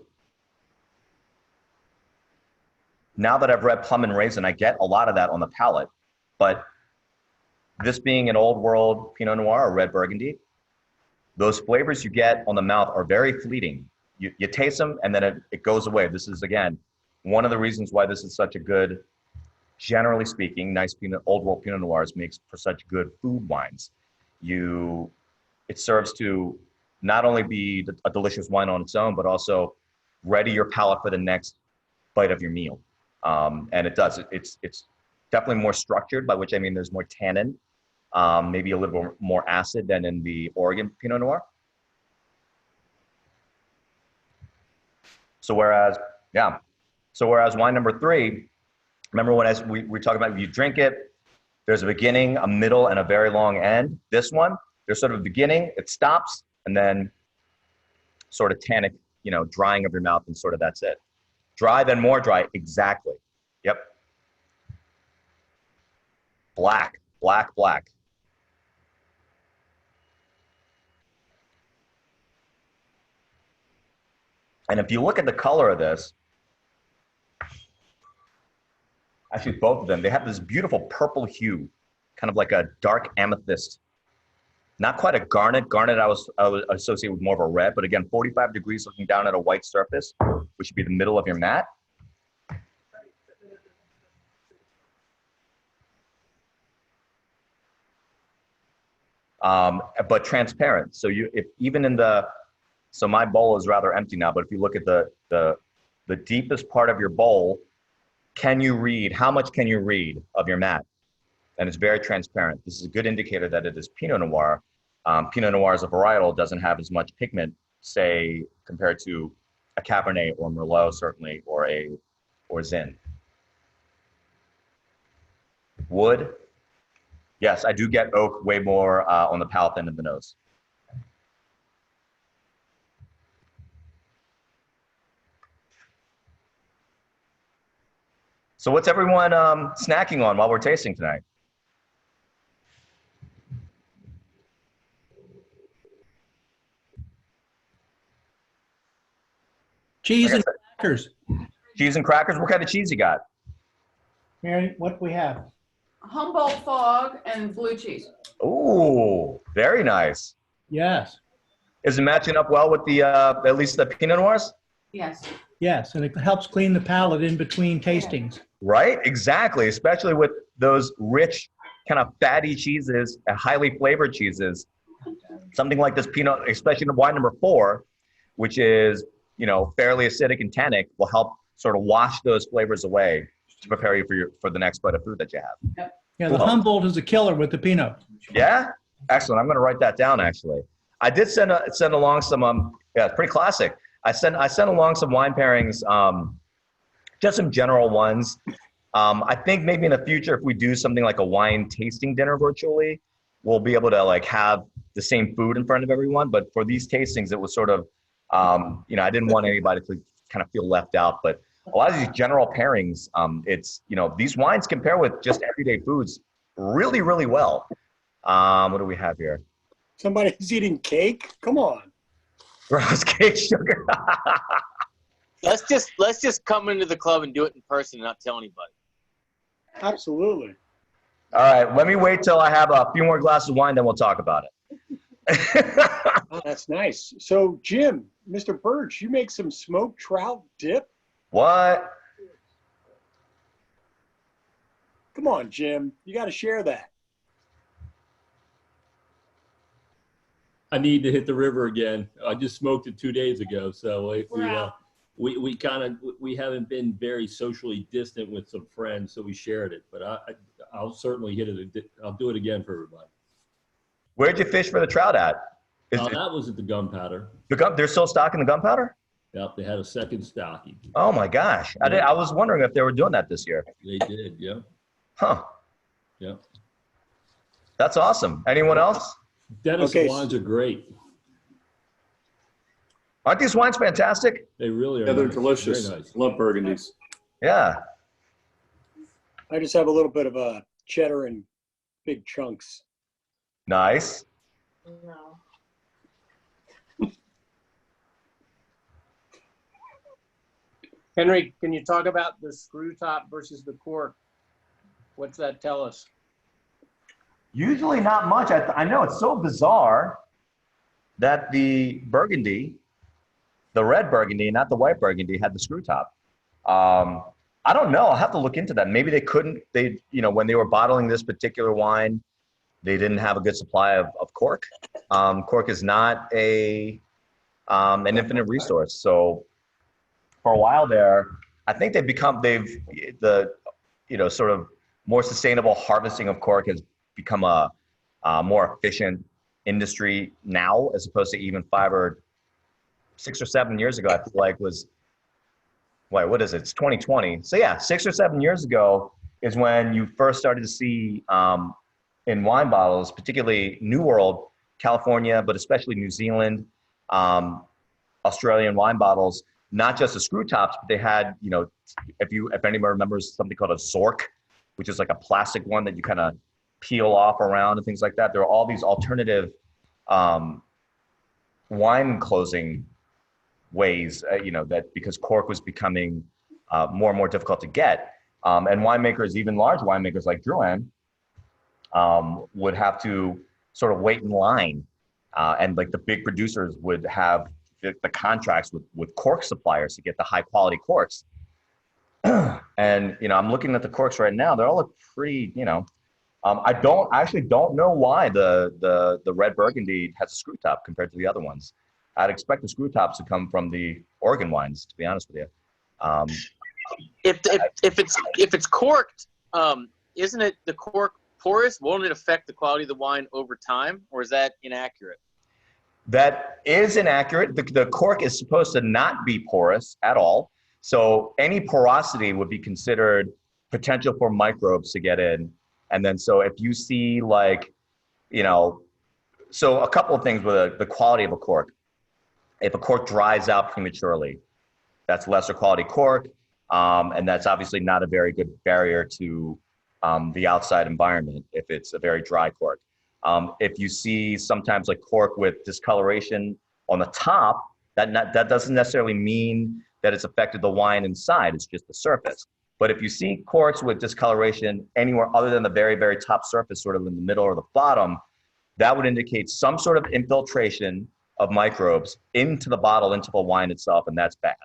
S1: now that I've read plum and raisin, I get a lot of that on the palate. But this being an old world Pinot Noir or red Burgundy, those flavors you get on the mouth are very fleeting. You taste them and then it goes away. This is, again, one of the reasons why this is such a good, generally speaking, nice old world Pinot Noirs makes for such good food wines. It serves to not only be a delicious wine on its own, but also ready your palate for the next bite of your meal. And it does. It's definitely more structured, by which I mean there's more tannin, maybe a little more acid than in the Oregon Pinot Noir. So whereas wine number 3, remember when we were talking about, you drink it, there's a beginning, a middle, and a very long end. This one, there's sort of a beginning, it stops, and then sort of tannic, you know, drying of your mouth, and sort of that's it. Dry, then more dry, exactly. Yep. Black, black, black. And if you look at the color of this, actually both of them, they have this beautiful purple hue, kind of like a dark amethyst. Not quite a garnet. Garnet I would associate with more of a red, but again, 45 degrees looking down at a white surface, which should be the middle of your mat. But transparent. So so my bowl is rather empty now, but if you look at the deepest part of your bowl, how much can you read of your mat? And it's very transparent. This is a good indicator that it is Pinot Noir. Pinot Noir as a varietal doesn't have as much pigment, say, compared to a Cabernet or Merlot, certainly, or Zin. Wood. Yes, I do get oak way more on the palate than in the nose. So what's everyone snacking on while we're tasting tonight?
S6: Cheese and crackers.
S1: Cheese and crackers. What kind of cheese you got?
S6: Mary, what do we have?
S2: Humboldt fog and blue cheese.
S1: Ooh, very nice.
S6: Yes.
S1: Is it matching up well with the at least the Pinot Noirs?
S2: Yes.
S6: Yes, and it helps clean the palate in between tastings.
S1: Right, exactly. Especially with those rich, kind of fatty cheeses, highly flavored cheeses. Something like this Pinot, especially in wine number 4, which is, you know, fairly acidic and tannic, will help sort of wash those flavors away to prepare you for the next bite of food that you have.
S6: Yeah, the Humboldt is a killer with the Pinot.
S1: Yeah, excellent. I'm going to write that down. Actually, I did send along some. Yeah, it's pretty classic. I sent along some wine pairings, just some general ones. I think maybe in the future, if we do something like a wine tasting dinner virtually, we'll be able to like have the same food in front of everyone. But for these tastings, it was sort of, you know, I didn't want anybody to kind of feel left out. But a lot of these general pairings, it's, you know, these wines compare with just everyday foods really, really well. What do we have here?
S4: Somebody's eating cake? Come on.
S1: Gross cake sugar.
S3: Let's just come into the club and do it in person and not tell anybody.
S4: Absolutely.
S1: All right, let me wait till I have a few more glasses of wine, then we'll talk about it.
S4: Oh, that's nice. So, Jim, Mr. Birch, you make some smoked trout dip?
S1: What?
S4: Come on, Jim. You got to share that.
S5: I need to hit the river again. I just smoked it 2 days ago, so we haven't been very socially distant with some friends, so we shared it. But I'll certainly hit it. I'll do it again for everybody.
S1: Where'd you fish for the trout at?
S5: That was at the Gunpowder.
S1: They're still stocking the gunpowder?
S5: Yep, they had a second stocking.
S1: Oh my gosh. I was wondering if they were doing that this year.
S5: They did, yeah.
S1: Huh.
S5: Yeah.
S1: That's awesome. Anyone else?
S5: Dennis wines are great.
S1: Aren't these wines fantastic?
S5: They really are.
S7: Yeah, they're
S5: nice.
S7: delicious.
S5: Very nice.
S7: Love Burgundies.
S1: Yeah.
S4: I just have a little bit of cheddar and big chunks.
S1: Nice.
S2: No.
S8: Henry, can you talk about the screw top versus the cork? What's that tell us?
S1: Usually not much. I know it's so bizarre that the Burgundy, the red Burgundy, not the white Burgundy, had the screw top. I don't know. I'll have to look into that. Maybe they couldn't, when they were bottling this particular wine, they didn't have a good supply of cork. Cork is not an infinite resource. So for a while there, I think sort of more sustainable harvesting of cork has become a more efficient industry now, as opposed to even 6 or 7 years ago. I feel like what is it? It's 2020. So yeah, 6 or 7 years ago is when you first started to see in wine bottles, particularly New World, California, but especially New Zealand, Australian wine bottles, not just the screw tops, but they had, if anyone remembers something called a zork, which is like a plastic one that you kind of peel off around and things like that. There are all these alternative wine closing ways, that because cork was becoming more and more difficult to get. And winemakers, even large winemakers like Drouhin, would have to sort of wait in line. And like the big producers would have the contracts with cork suppliers to get the high quality corks. And, I'm looking at the corks right now. They all look pretty, I actually don't know why the red Burgundy has a screw top compared to the other ones. I'd expect the screw tops to come from the Oregon wines, to be honest with you.
S3: If it's corked, isn't it the cork porous? Won't it affect the quality of the wine over time, or is that inaccurate?
S1: That is inaccurate. The cork is supposed to not be porous at all. So any porosity would be considered potential for microbes to get in. And then so if you see so a couple of things with the quality of a cork. If a cork dries out prematurely, that's lesser quality cork. And that's obviously not a very good barrier to the outside environment if it's a very dry cork. If you see sometimes like cork with discoloration on the top, that doesn't necessarily mean that it's affected the wine inside. It's just the surface. But if you see corks with discoloration anywhere other than the very, very top surface, sort of in the middle or the bottom, that would indicate some sort of infiltration of microbes into the bottle, into the wine itself, and that's bad.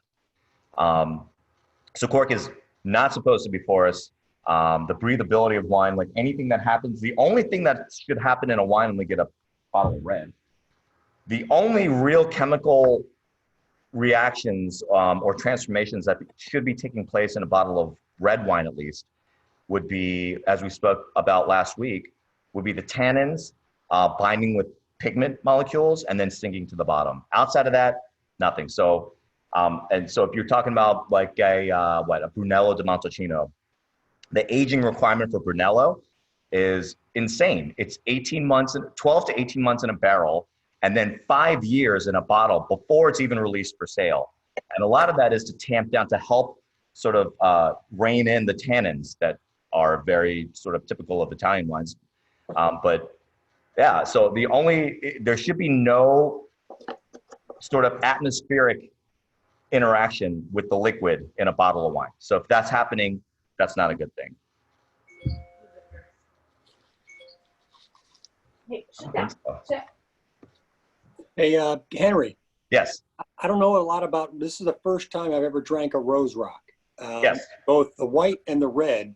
S1: So cork is not supposed to be porous. The breathability of wine, like anything that happens, the only thing that should happen in a wine when we get a bottle of red, the only real chemical reactions or transformations that should be taking place in a bottle of red wine at least would be, as we spoke about last week, would be the tannins binding with pigment molecules and then sinking to the bottom. Outside of that, nothing. So, and so if you're talking about like a Brunello di Montalcino, the aging requirement for Brunello is insane. It's 12 to 18 months in a barrel, and then 5 years in a bottle before it's even released for sale. And a lot of that is to tamp down, to help sort of rein in the tannins that are very sort of typical of Italian wines. But yeah, so there should be no sort of atmospheric interaction with the liquid in a bottle of wine. So if that's happening, that's not a good thing.
S2: Hey, sit down. Sit.
S4: Hey, Henry,
S1: Yes.
S4: I don't know a lot about, this is the first time I've ever drank a Rose Rock.
S1: Yes.
S4: Both the white and the red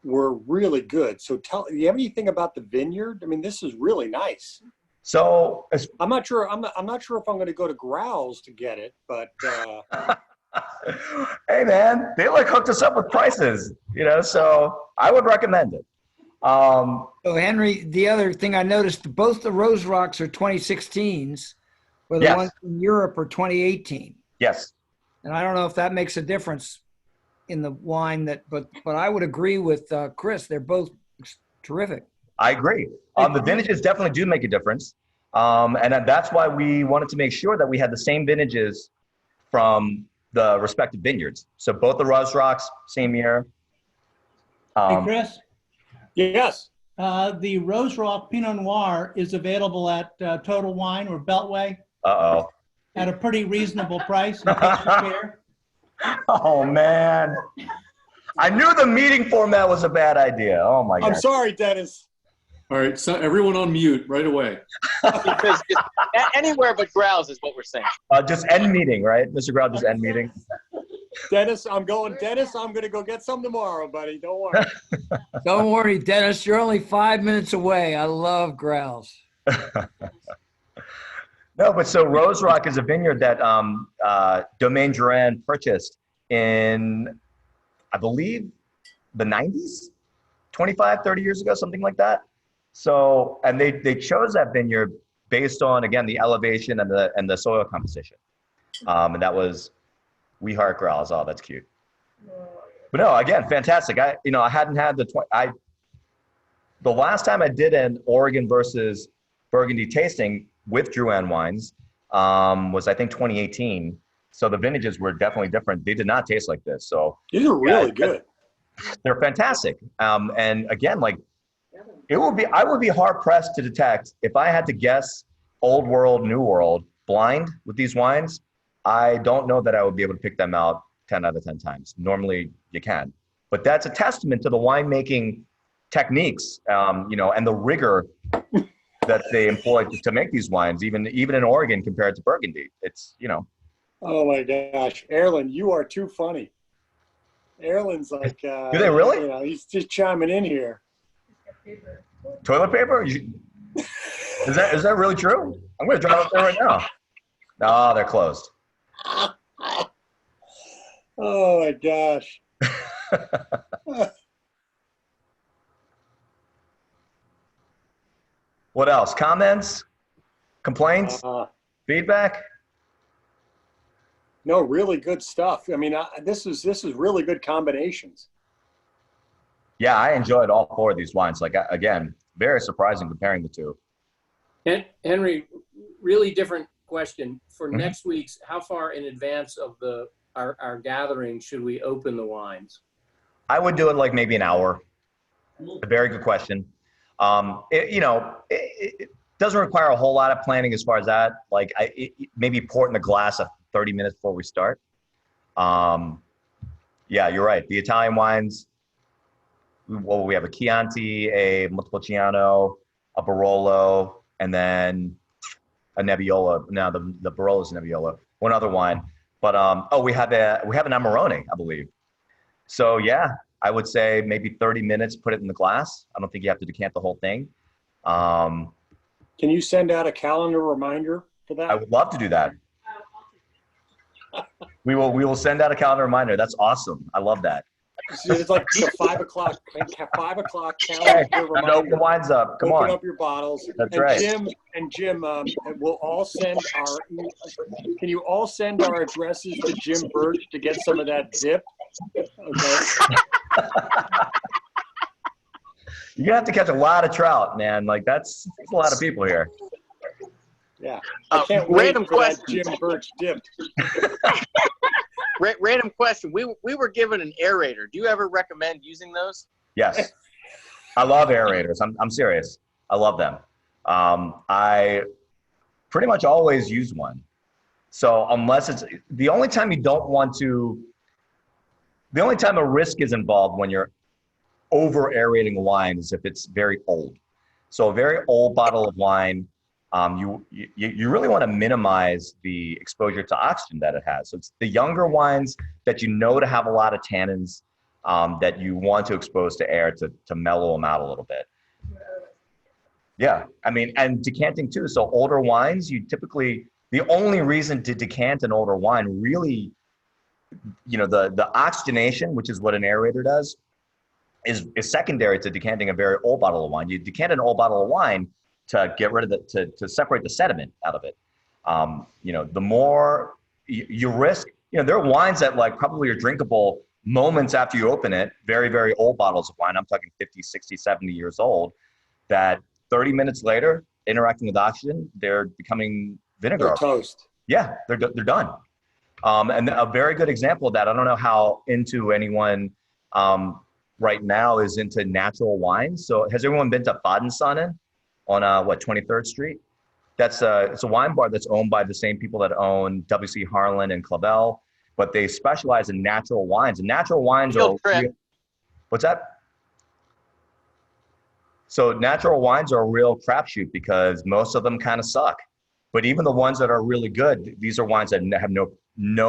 S4: were really good. So do you have anything about the vineyard? I mean, this is really nice.
S1: So
S4: I'm not sure. I'm not sure if I'm going to go to Growls to get it, but
S1: hey man, they like hooked us up with prices, so I would recommend it.
S7: So Henry, the other thing I noticed, both the Rose Rocks are 2016s, where the
S1: Yes.
S7: ones in Europe are 2018.
S1: Yes.
S7: And I don't know if that makes a difference in the wine but I would agree with Chris. They're both terrific.
S1: I agree. The vintages definitely do make a difference. And that's why we wanted to make sure that we had the same vintages from the respective vineyards. So both the Rose Rocks, same year.
S6: Hey, Chris,
S4: yes.
S6: the Rose Rock Pinot Noir is available at Total Wine or Beltway
S1: Uh-oh.
S6: at a pretty reasonable price in case you care.
S1: Oh, man. I knew the meeting format was a bad idea. Oh, my God.
S4: I'm sorry, Dennis.
S5: All right, so everyone on mute right away.
S3: Because anywhere but Growls is what we're saying.
S1: Just end meeting, right? Mr. Grau, just end meeting.
S4: Dennis, I'm going to go get some tomorrow, buddy. Don't worry.
S7: Don't worry, Dennis. You're only 5 minutes away. I love Growls.
S1: No, but so Rose Rock is a vineyard that Domaine Duran purchased in, I believe, the 90s, 25, 30 years ago, something like that. So, and they chose that vineyard based on, again, the elevation and the soil composition. And that was We Heart Growls. Oh, that's cute. But no, again, fantastic. I hadn't had the last time I did an Oregon versus Burgundy tasting with Drouhin wines was, I think, 2018. So the vintages were definitely different. They did not taste like this. So
S4: These are really good.
S1: they're fantastic. And again, like I would be hard pressed to detect if I had to guess old world, new world blind with these wines. I don't know that I would be able to pick them out 10 out of 10 times. Normally you can, but that's a testament to the winemaking techniques, and the rigor that they employ to make these wines, even in Oregon compared to Burgundy. It's,
S4: Oh my gosh, Erlen, you are too funny. Erlen's like,
S1: do they really?
S4: He's just chiming in here.
S1: Toilet paper? Is that really true? I'm going to drive up there right now. No, they're closed.
S4: Oh my gosh.
S1: What else? Comments? Complaints? Feedback?
S4: No, really good stuff. I mean, this is really good combinations.
S1: Yeah, I enjoyed all four of these wines. Like, again, very surprising comparing the two.
S9: Henry, really different question. For
S1: Mhm.
S9: next week's, how far in advance of our gathering should we open the wines?
S1: I would do it like maybe an hour. A very good question. It doesn't require a whole lot of planning as far as that. Like, maybe pour it in a glass of 30 minutes before we start. Yeah, you're right. The Italian wines, we have a Chianti, a Montepulciano, a Barolo, and then a Nebbiolo. Now the Barolo is Nebbiolo. One other wine, but we have an Amarone, I believe. So yeah, I would say maybe 30 minutes. Put it in the glass. I don't think you have to decant the whole thing.
S4: Can you send out a calendar reminder for that?
S1: I would love to do that. We will send out a calendar reminder. That's awesome. I love that.
S4: It's like a 5 o'clock calendar
S1: Hey,
S4: reminder.
S1: open the wines up. Come
S4: Open
S1: on.
S4: up your bottles.
S1: That's
S4: and
S1: right.
S4: Jim, we'll all send can you all send our addresses to Jim Birch to get some of that zip? Okay.
S1: You're gonna have to catch a lot of trout, man. Like that's a lot of people here.
S4: Yeah. I can't wait
S3: Random
S4: for that
S3: question.
S4: Jim Birch dip.
S3: Random question. We were given an aerator. Do you ever recommend using those?
S1: Yes. I love aerators. I'm serious. I love them. I pretty much always use one. So unless it's the only time a risk is involved when you're over aerating wine is if it's very old. So a very old bottle of wine, you really want to minimize the exposure to oxygen that it has. So it's the younger wines that to have a lot of tannins, that you want to expose to air to mellow them out a little bit. Yeah, I mean, and decanting too. So older wines, you typically, the only reason to decant an older wine really, the oxygenation, which is what an aerator does, is secondary to decanting a very old bottle of wine. You decant an old bottle of wine to get rid of to separate the sediment out of it. The more you risk, there are wines that like probably are drinkable moments after you open it, very, very old bottles of wine. I'm talking 50, 60, 70 years old, that 30 minutes later, interacting with oxygen, they're becoming vinegar.
S4: They're toast.
S1: Yeah, they're done. And a very good example of that, I don't know how into anyone right now is into natural wines. So has everyone been to Fadensonnen on 23rd Street? It's a wine bar that's owned by the same people that own W.C. Harlan and Clavel, but they specialize in natural wines. And natural wines are what's that? So natural wines are a real crapshoot because most of them kind of suck. But even the ones that are really good, these are wines that have no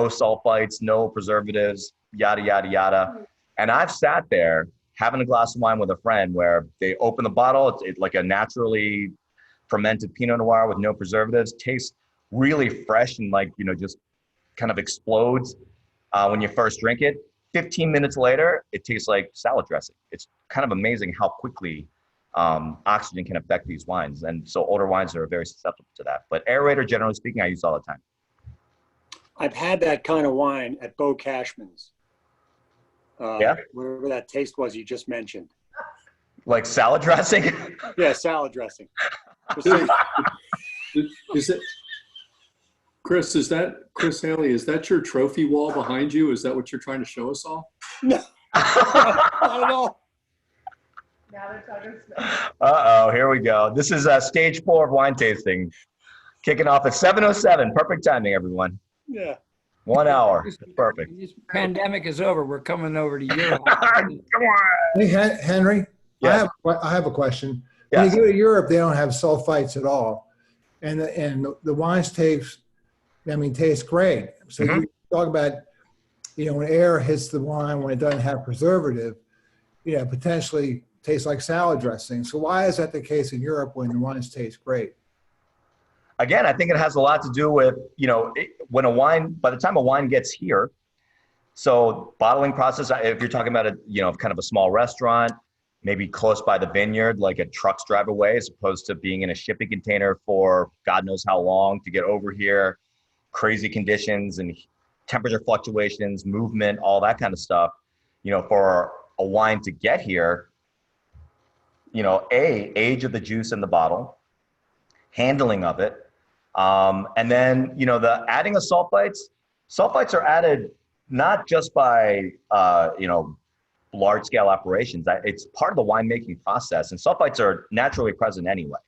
S1: sulfites, no preservatives, yada, yada, yada. And I've sat there having a glass of wine with a friend where they open the bottle, it's like a naturally fermented Pinot Noir with no preservatives, tastes really fresh and like, just kind of explodes when you first drink it. 15 minutes later, it tastes like salad dressing. It's kind of amazing how quickly oxygen can affect these wines. And so older wines are very susceptible to that. But aerator, generally speaking, I use all the time.
S4: I've had that kind of wine at Bo Cashman's.
S1: Yeah?
S4: Whatever that taste was you just mentioned.
S1: Like salad dressing?
S4: Yeah, salad dressing.
S5: Is it, Chris Haley, is that your trophy wall behind you? Is that what you're trying to show us all?
S4: No, not at all.
S2: Now they're talking smack.
S1: Uh-oh, here we go. This is stage 4 of wine tasting. Kicking off at 7:07. Perfect timing, everyone.
S4: Yeah.
S1: 1 hour. Perfect.
S7: This pandemic is over. We're coming over to Europe.
S1: Come on.
S10: Hey, Henry,
S1: Yes.
S10: I have a question.
S1: Yes.
S10: When you go to Europe, they don't have sulfites at all. And the wines taste great. So
S1: Mhm.
S10: you talk about, when air hits the wine, when it doesn't have preservative, potentially tastes like salad dressing. So why is that the case in Europe when the wines taste great?
S1: Again, I think it has a lot to do with, by the time a wine gets here, so bottling process, if you're talking about kind of a small restaurant, maybe close by the vineyard, like a truck's drive away, as opposed to being in a shipping container for God knows how long to get over here, crazy conditions and temperature fluctuations, movement, all that kind of stuff, for a wine to get here, age of the juice in the bottle, handling of it, and then, the adding of sulfites are added not just by, large scale operations. It's part of the winemaking process, and sulfites are naturally present anyway.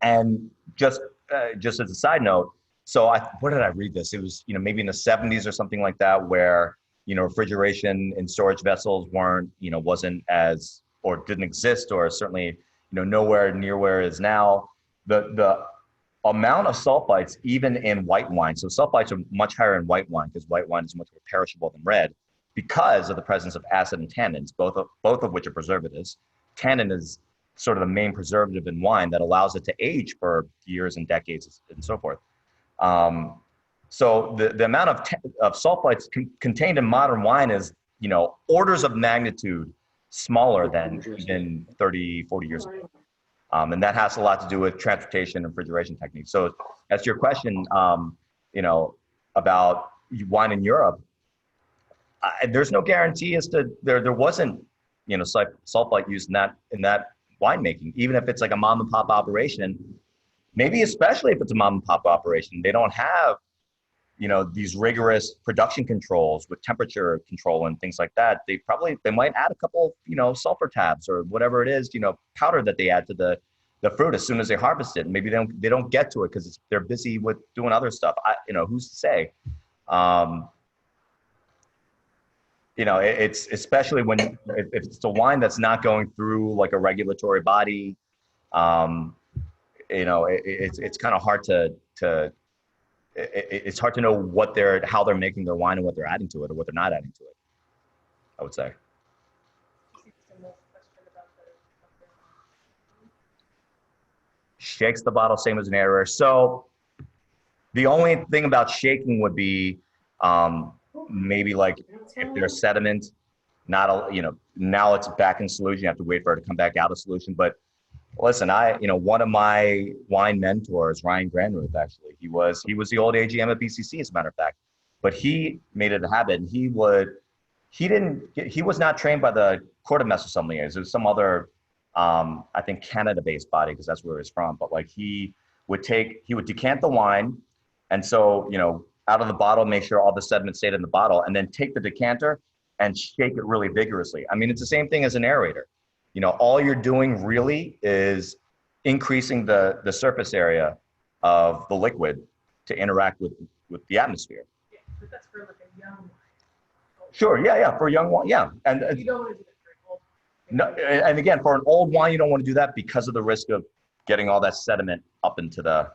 S1: And just as a side note, so where did I read this? It was, maybe in the 70s or something like that, where, refrigeration in storage vessels wasn't as, or didn't exist, or certainly, nowhere near where it is now. The amount of sulfites, even in white wine, so sulfites are much higher in white wine because white wine is much more perishable than red because of the presence of acid and tannins, both of which are preservatives. Tannin is sort of the main preservative in wine that allows it to age for years and decades and so forth. So the amount of sulfites contained in modern wine is, orders of magnitude smaller than even 30, 40 years ago. And that has a lot to do with transportation and refrigeration techniques. So as to your question, about wine in Europe, there's no guarantee as to there wasn't, sulfite used in that winemaking, even if it's like a mom and pop operation, maybe especially if it's a mom and pop operation, they don't have, these rigorous production controls with temperature control and things like that. They might add a couple, sulfur tabs or whatever it is, powder that they add to the fruit as soon as they harvest it. And maybe they don't get to it because they're busy with doing other stuff. Who's to say? It's especially when if it's a wine that's not going through like a regulatory body. It's kind of hard it's hard to know how they're making their wine and what they're adding to it or what they're not adding to it. I would say. Shakes the bottle, same as an aerator. So the only thing about shaking would be maybe like if there's sediment, not a, now it's back in solution. You have to wait for it to come back out of solution. But listen, one of my wine mentors, Ryan Granruth, actually, he was the old AGM at BCC, as a matter of fact. But he made it a habit, and he was not trained by the Court of Master Sommeliers. It was some other, I think, Canada-based body, because that's where he's from. But like he would decant the wine, and so out of the bottle, make sure all the sediment stayed in the bottle, and then take the decanter and shake it really vigorously. I mean, it's the same thing as an aerator. All you're doing really is increasing the surface area of the liquid to interact with the atmosphere.
S2: Yeah, but that's for like a young wine.
S1: Sure, yeah, for a young wine, yeah. And
S2: You don't want to do it for an old
S1: no, and again, for an old wine, you don't want to do that because of the risk of getting all that sediment up into the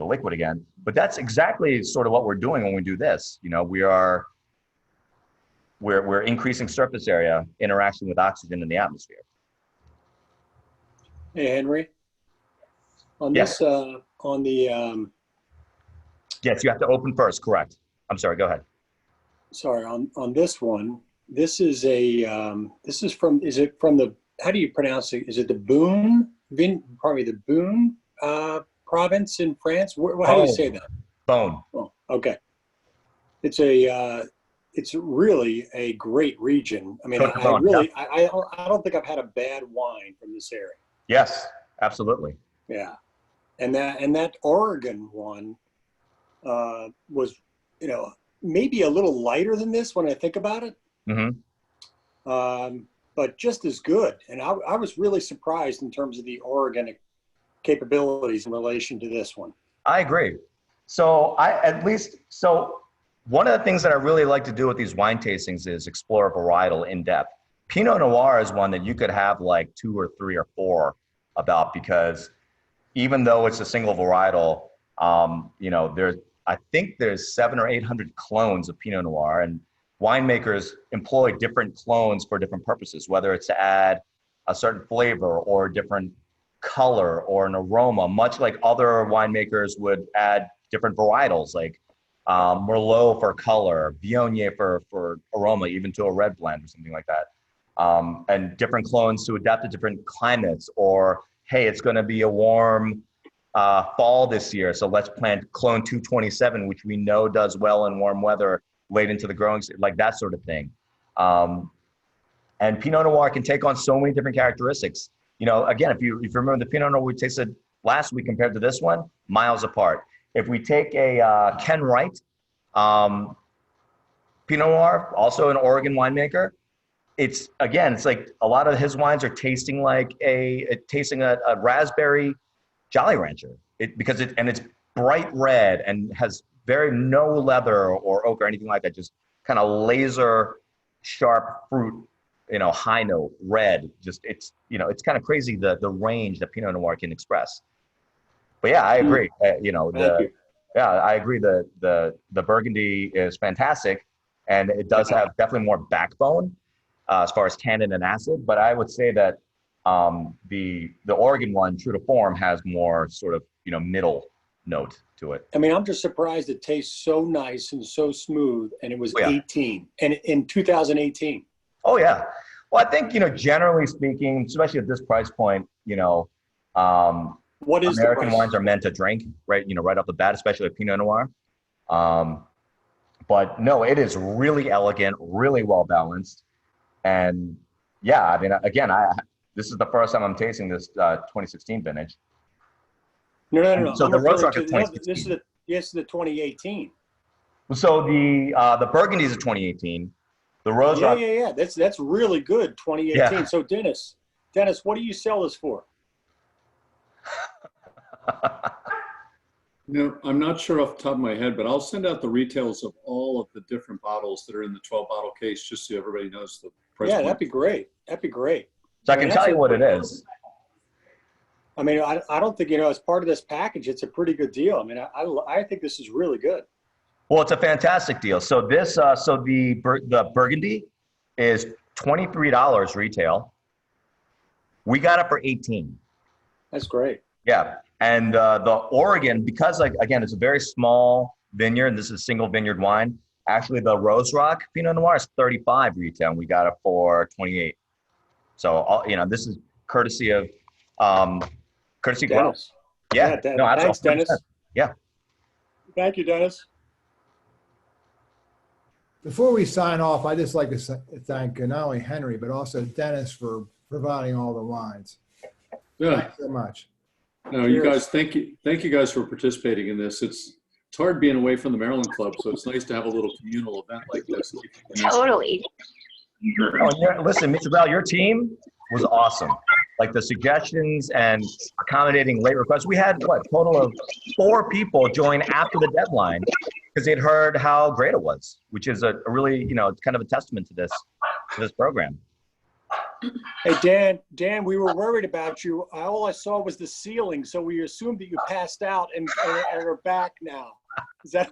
S1: liquid again. But that's exactly sort of what we're doing when we do this. We're increasing surface area interaction with oxygen in the atmosphere.
S4: Hey, Henry. On
S1: Yes.
S4: this, on the,
S1: Yes, you have to open first, correct. I'm sorry, go ahead.
S4: sorry, on this one, this is from the, how do you pronounce it? Is it the Boone, the Boone province in France? How do you say that?
S1: Bone.
S4: Oh, okay. It's really a great region. I mean,
S1: Cote de
S4: I
S1: Bone,
S4: really, I don't think I've had a bad wine from this area.
S1: Yes, absolutely.
S4: Yeah. And that Oregon one was, maybe a little lighter than this when I think about it.
S1: Mm-hmm.
S4: But just as good. And I was really surprised in terms of the Oregon capabilities in relation to this one.
S1: I agree. So one of the things that I really like to do with these wine tastings is explore a varietal in depth. Pinot Noir is one that you could have like 2 or 3 or 4 about, because even though it's a single varietal, I think there's 700 or 800 clones of Pinot Noir, and winemakers employ different clones for different purposes, whether it's to add a certain flavor or a different color or an aroma, much like other winemakers would add different varietals, like Merlot for color, Viognier for aroma, even to a red blend or something like that. And different clones to adapt to different climates, or, hey, it's going to be a warm fall this year, so let's plant clone 227, which we know does well in warm weather late into the growing, like that sort of thing. And Pinot Noir can take on so many different characteristics. Again, if you remember the Pinot Noir we tasted last week compared to this one, miles apart. If we take a Ken Wright Pinot Noir, also an Oregon winemaker, it's like a lot of his wines are tasting like a raspberry Jolly Rancher, because it's bright red and has no leather or oak or anything like that, just kind of laser sharp fruit, high note red. Just it's kind of crazy the range that Pinot Noir can express. But yeah, I agree. I agree. The Burgundy is fantastic, and it does have definitely more backbone as far as tannin and acid. But I would say that the Oregon one, true to form, has more sort of middle note to it.
S4: I mean, I'm just surprised it tastes so nice and so smooth, and it was 18 and in 2018.
S1: Oh yeah. Well, I think generally speaking, especially at this price point,
S4: what is
S1: American wines are meant to drink, right? Right off the bat, especially a Pinot Noir. But no, it is really elegant, really well balanced, and yeah, I mean, again, this is the first time I'm tasting this 2016 vintage.
S4: No.
S1: So the Roadrunner is 2016.
S4: This is the 2018.
S1: So the Burgundy is a 2018. The Roadrunner.
S4: Yeah. That's really good. 2018.
S1: Yeah.
S4: So Dennis, what do you sell this for?
S11: I'm not sure off the top of my head, but I'll send out the retails of all of the different bottles that are in the 12 bottle case, just so everybody knows the price.
S4: Yeah, that'd be great.
S1: So I can tell you what it is.
S4: I mean, I don't think, as part of this package, it's a pretty good deal. I mean, I think this is really good.
S1: Well, it's a fantastic deal. So this, the Burgundy is $23 retail. We got it for 18.
S4: That's great.
S1: Yeah. And the Oregon, because like, again, it's a very small vineyard, and this is single vineyard wine. Actually, the Rose Rock Pinot Noir is 35 retail, and we got it for 28. So, this is courtesy of Grow.
S4: Dennis.
S1: Yeah.
S4: Dennis.
S1: No,
S4: Thanks, Dennis.
S1: Yeah.
S4: Thank you, Dennis.
S10: Before we sign off, I'd just like to thank not only Henry, but also Dennis for providing all the wines.
S11: Yeah.
S10: Thanks so much.
S11: No, you guys, thank you guys for participating in this. It's hard being away from the Maryland Club, so it's nice to have a little communal event like this.
S2: Totally.
S1: Oh, yeah, listen, Mr. Bell, your team was awesome. Like the suggestions and accommodating late requests. We had what, total of 4 people join after the deadline because they'd heard how great it was, which is a really, kind of a testament to this program.
S4: Hey, Dan, we were worried about you. All I saw was the ceiling, so we assumed that you passed out and are back now. Is that?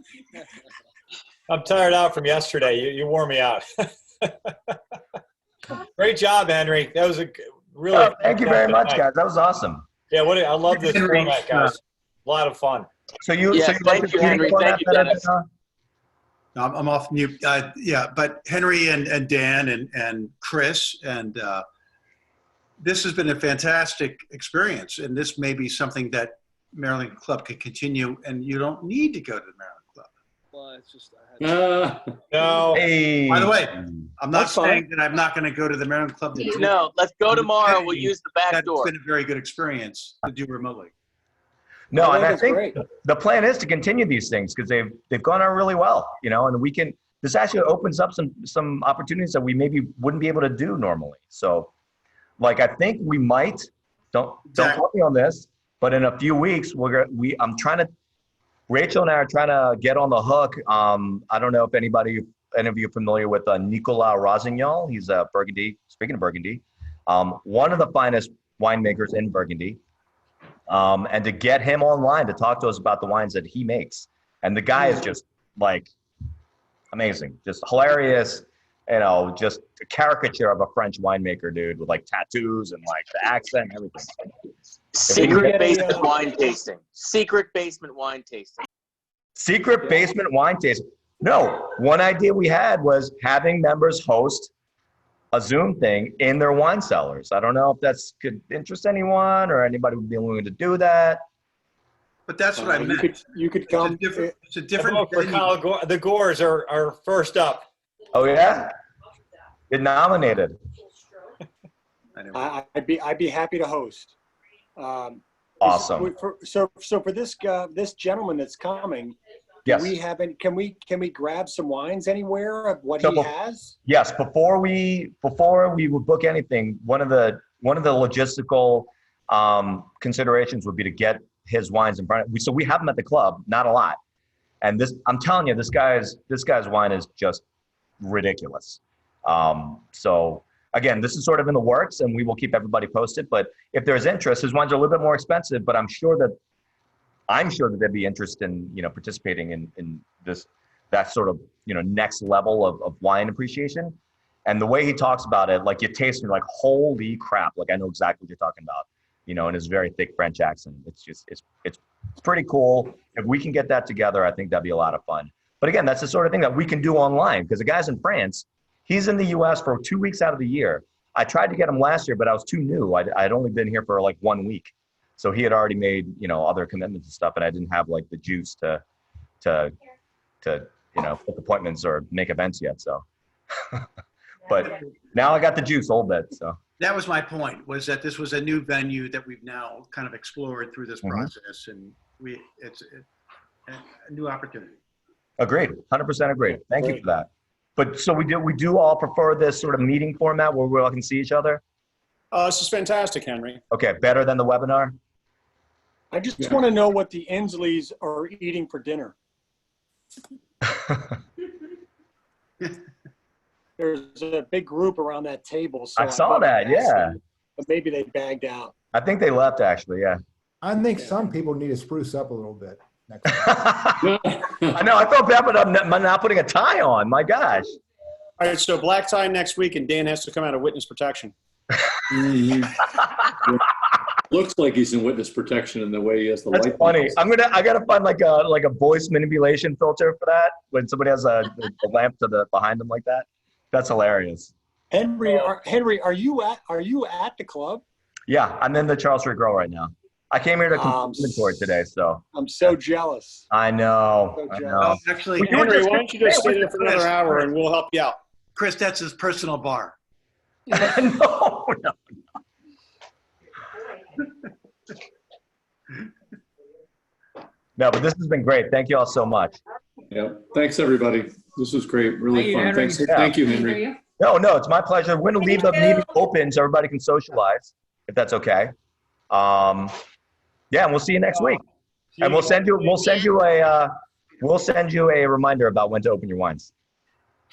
S12: I'm tired out from yesterday. You wore me out. Great job, Henry. That was a really.
S1: Thank you very much, guys. That was awesome.
S12: Yeah, I love this format, guys. A lot of fun.
S1: So you
S3: Thank
S1: like
S3: you, Henry. Thank you, Dennis.
S13: I'm off mute. Yeah, but Henry and Dan and Chris, and this has been a fantastic experience. And this may be something that Maryland Club can continue, and you don't need to go to the Maryland Club.
S9: Well, it's just
S12: No.
S1: Hey.
S13: By the way, I'm not
S4: That's
S13: saying that I'm not going to go to the Maryland Club.
S3: No, let's go tomorrow. We'll use the back
S13: That's
S3: door.
S13: been a very good experience to do remotely.
S1: No, and I
S4: that's
S1: think
S4: great.
S1: the plan is to continue these things because they've gone out really well, and this actually opens up some opportunities that we maybe wouldn't be able to do normally. So, like, I think we might, don't quote me on this, but in a few weeks, Rachel and I are trying to get on the hook. I don't know if any of you are familiar with Nicolas Rosignol. He's a Burgundy, speaking of Burgundy, one of the finest winemakers in Burgundy. And to get him online to talk to us about the wines that he makes. And the guy is just like amazing, just hilarious, just a caricature of a French winemaker, dude, with like tattoos and like the accent and everything.
S3: Secret basement wine tasting. Secret basement wine tasting.
S1: Secret basement wine tasting. No, one idea we had was having members host a Zoom thing in their wine cellars. I don't know if that's could interest anyone or anybody would be willing to do that.
S13: But that's what I meant.
S4: You could come.
S13: It's a different
S12: For
S13: venue.
S12: the Gores are first up.
S1: Oh yeah, get nominated.
S4: I'd be happy to host.
S1: Awesome.
S4: So for this gentleman that's coming,
S1: Yes.
S4: Can we grab some wines anywhere of what he has?
S1: Yes. Before we would book anything, one of the logistical considerations would be to get his wines in front of. So we have them at the club, not a lot, and I'm telling you, this guy's wine is just ridiculous. So again, this is sort of in the works, and we will keep everybody posted. But if there's interest, his wines are a little bit more expensive, but I'm sure that there'd be interest in, participating in that sort of, next level of wine appreciation. And the way he talks about it, like you taste and you're like, holy crap. Like I know exactly what you're talking about, in his very thick French accent. It's pretty cool. If we can get that together, I think that'd be a lot of fun. But again, that's the sort of thing that we can do online because the guy's in France, he's in the US for 2 weeks out of the year. I tried to get him last year, but I was too new. I'd only been here for like 1 week. So he had already made, other commitments and stuff, and I didn't have like the juice to book appointments or make events yet. So, but now I got the juice a little bit. So
S13: That was my point, was that this was a new venue that we've now kind of explored through this process, and it's a new opportunity.
S1: Agreed, 100% agreed. Thank you for that. But so we do all prefer this sort of meeting format where we all can see each other?
S14: This is fantastic, Henry.
S1: Okay, better than the webinar?
S4: I just want to know what the Insleys are eating for dinner. There's a big group around that table. So
S1: I saw that, yeah.
S4: But maybe they bagged out.
S1: I think they left, actually, yeah.
S10: I think some people need to spruce up a little bit.
S1: I know, I felt bad, but I'm not putting a tie on. My gosh.
S14: All right, so black tie next week, and Dan has to come out of witness protection.
S11: Looks like he's in witness protection in the way he has the
S1: That's
S11: light.
S1: funny. I gotta find like a voice manipulation filter for that when somebody has a lamp to the behind them like that. That's hilarious.
S4: Henry, are you at the club?
S1: Yeah, I'm in the Charles Street Grill right now. I came here to complete inventory today, so
S4: I'm so jealous.
S1: I know.
S4: So
S1: I
S4: jealous.
S1: know.
S13: Actually,
S1: Well, you were
S14: Henry,
S1: just-
S14: why don't you just
S1: Hey,
S14: stay there for another hour, and we'll help you out.
S13: Chris, that's his personal bar.
S1: no. No, but this has been great. Thank you all so much.
S11: Yeah. Thanks, everybody. This was great. Really fun. Thanks.
S1: Yeah.
S11: Thank you, Henry.
S1: No, it's my pleasure. We're going to leave the meeting open so everybody can socialize, if that's okay. Yeah, and we'll see you next week. And we'll send you a reminder about when to open your wines.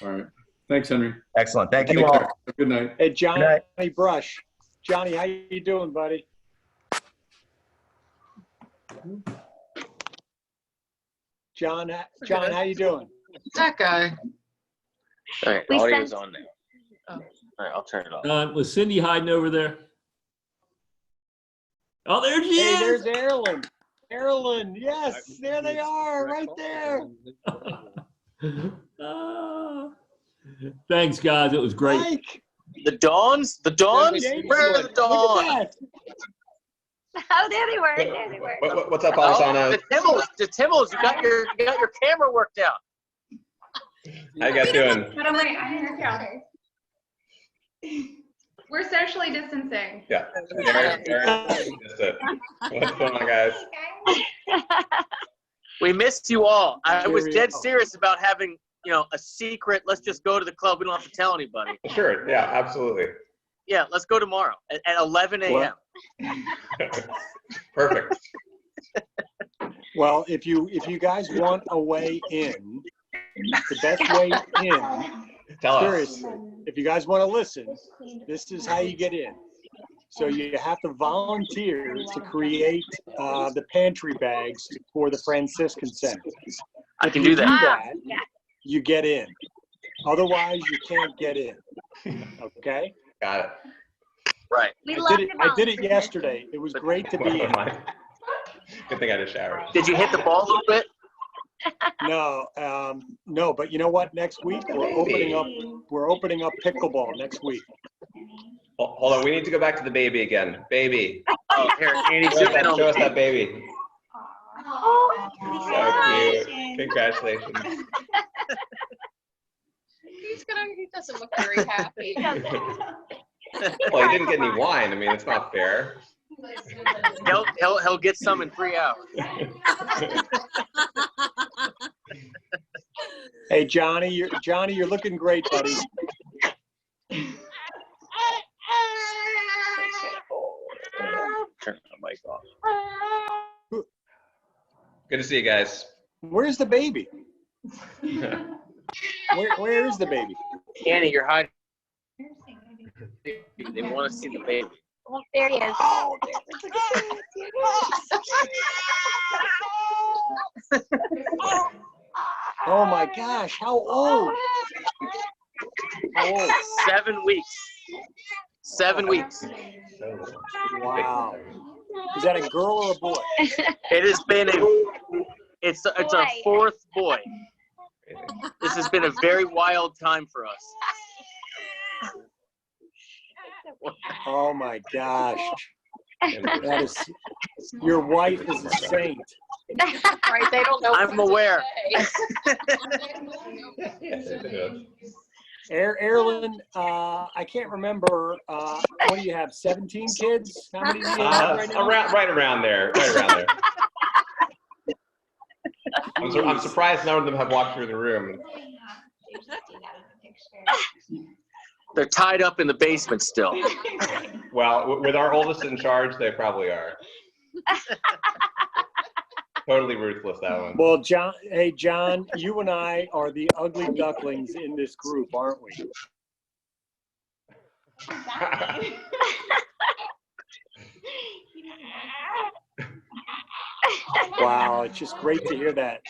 S11: All right. Thanks, Henry.
S1: Excellent. Thank you
S11: Take
S1: all.
S11: care. Good night.
S4: Hey, Johnny
S1: Good night.
S4: Brush. Johnny, how you doing, buddy? John, how you doing?
S15: That guy.
S3: All right,
S15: We
S3: audio's
S15: sent-
S3: on now. All right, I'll turn it off.
S5: Was Cindy hiding over there? Oh, there she
S4: Hey,
S5: is.
S4: there's Erilyn. Erilyn, yes, there they are, right there.
S5: Ah. Thanks, guys. It was great.
S4: Mike.
S3: The Dawns? The Dawns?
S4: James,
S3: Where are the
S4: look at
S3: Dawns?
S4: that.
S15: Oh, there they were. There they were.
S12: What's up,
S3: Oh,
S12: Alessandro?
S3: the Timmels, you got your camera worked out.
S12: How you guys doing?
S2: But I'm like, I'm here. We're socially distancing.
S12: Yeah. What's going on, guys?
S3: We missed you all. I was
S4: Here we
S3: dead
S4: go.
S3: serious about having, a secret. Let's just go to the club. We don't have to tell anybody.
S12: Sure. Yeah, absolutely.
S3: Yeah, let's go tomorrow at 11 a.m.
S12: Perfect.
S4: Well, if you guys want a way in, the best way in,
S12: Tell us.
S4: seriously, if you guys want to listen, this is how you get in. So you have to volunteer to create the pantry bags for the Franciscan Center.
S3: I can do that.
S4: You get in. Otherwise, you can't get in. Okay?
S12: Got it.
S3: Right.
S4: I did it yesterday. It was great to be in.
S12: Good thing I just showered.
S3: Did you hit the ball a little bit?
S4: No, but you know what? Next week we're opening up pickleball next week.
S12: Hold on. We need to go back to the baby again. Baby.
S3: Oh, here, Andy, zoom in on
S12: Show us
S3: the
S12: that baby. So cute. Congratulations.
S2: He doesn't look very happy.
S12: Well, he didn't get any wine. I mean, it's not fair.
S3: He'll get some in 3 hours.
S4: Hey, Johnny, you're looking great, buddy.
S3: Turn the mic off.
S12: Good to see you guys.
S4: Where's the baby? Where is the baby?
S3: Annie, you're hiding. They want to see the baby.
S15: Well, there he is.
S4: Oh my gosh, how old? How old?
S3: 7 weeks. 7 weeks.
S4: Wow. Is that a girl or a boy?
S3: It has been it's our fourth boy. This has been a very wild time for us.
S4: Oh my gosh. That is, your wife is a saint.
S2: Right, they don't know.
S3: I'm aware.
S4: Erilyn, I can't remember. What do you have? 17 kids? How many do you have right now?
S12: Right around there. Right around there. I'm surprised none of them have walked through the room.
S3: They're tied up in the basement still.
S12: Well, with our oldest in charge, they probably are. Totally ruthless, that one.
S4: Well, John, hey, John, you and I are the ugly ducklings in this group, aren't we? Wow, it's just great to hear that.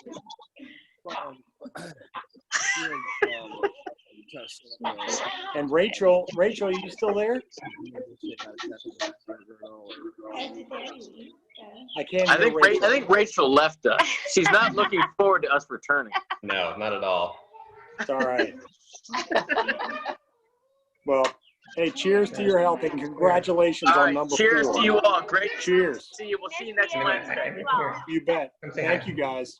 S4: And Rachel, are you still there? I can't hear Rachel.
S3: I think Rachel left us. She's not looking forward to us returning.
S1: No, not at all.
S4: It's all right. Well, hey, cheers to your health and congratulations on number 4.
S3: Cheers to you all. Great.
S4: Cheers.
S3: See you. We'll see you next Wednesday.
S4: You bet. Thank you, guys.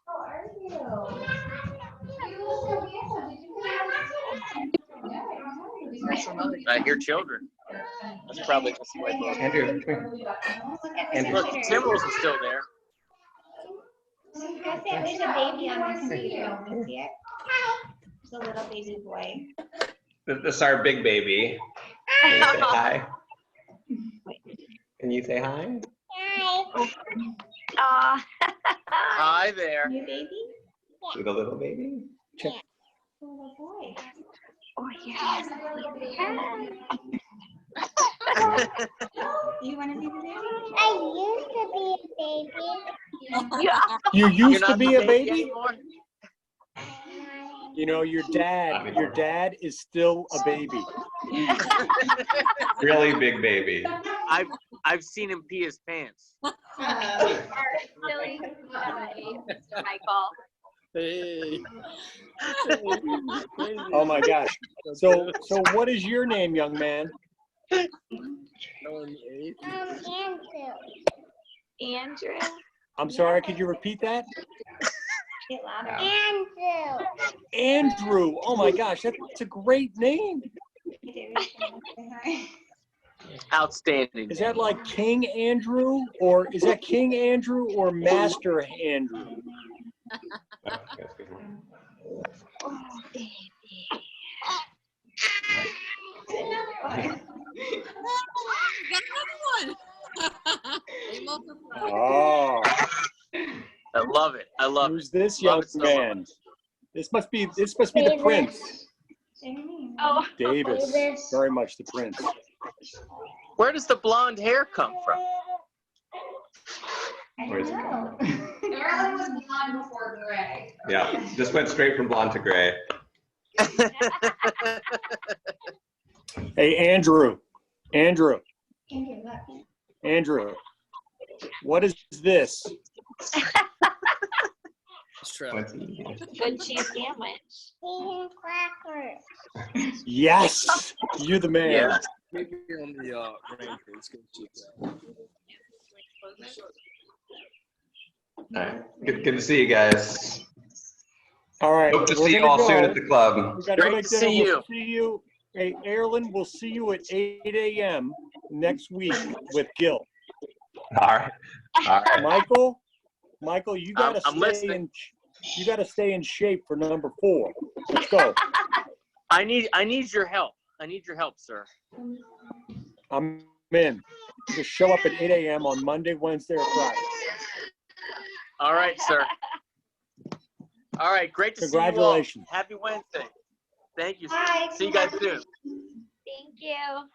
S3: I hear children. That's probably just the way it goes.
S1: Andrew,
S3: Look, the Timberwolves are still there.
S15: There's a baby on the computer. You see it? It's a little baby boy.
S1: This is our big baby. Can you say hi? Can you say hi?
S15: Hi.
S3: Hi there.
S15: New baby?
S1: To the little baby?
S15: Yeah. Little boy. Oh, yes. You want to be the baby? I used to be a baby. Yeah.
S4: You used to be a baby?
S3: Anymore?
S4: You know, your dad is still a baby.
S1: Really big baby.
S3: I've seen him pee his pants.
S15: Silly. Mr. Michael.
S9: Hey.
S4: Oh my gosh. So what is your name, young man?
S15: Andrew.
S4: I'm sorry, could you repeat that?
S15: Get louder. Andrew.
S4: Andrew. Oh my gosh, that's a great name.
S3: Outstanding.
S4: Is that like King Andrew, or is that King Andrew or Master Andrew? Oh,
S3: I love it. I love
S4: who's
S3: it.
S4: this
S3: Love
S4: young
S3: it so
S4: man? This must be the prince.
S15: Oh,
S4: Davis, very much the prince.
S3: Where does the blonde hair come from?
S1: Where is it?
S2: Marilyn was blonde before gray.
S1: Yeah, just went straight from blonde to gray.
S4: Hey, Andrew, what is this?
S15: good cheese sandwich. And crackers.
S4: Yes, you're the man.
S3: Yeah.
S9: Maybe on the range, it's good to
S1: All right. Good to see you guys.
S4: All right.
S1: Hope to
S4: we're
S1: see you
S4: gonna
S1: all
S4: go.
S1: soon at the club.
S4: We gotta go
S3: Great
S4: make
S3: to
S4: dinner.
S3: see
S4: We'll see you. Hey, Erlen, we'll see you at 8 a.m. next week with Gil.
S1: All right. All right.
S4: Michael, you gotta
S3: I'm
S4: stay
S3: listening.
S4: you gotta stay in shape for number 4. Let's go.
S3: I need your help. I need your help, sir.
S4: I'm in. Just show up at 8 a.m. on Monday, Wednesday, or Friday.
S3: All right, sir. All right, great to see you all.
S4: Congratulations.
S3: Happy Wednesday. Thank you.
S15: Bye.
S3: See you guys soon.
S15: Thank you.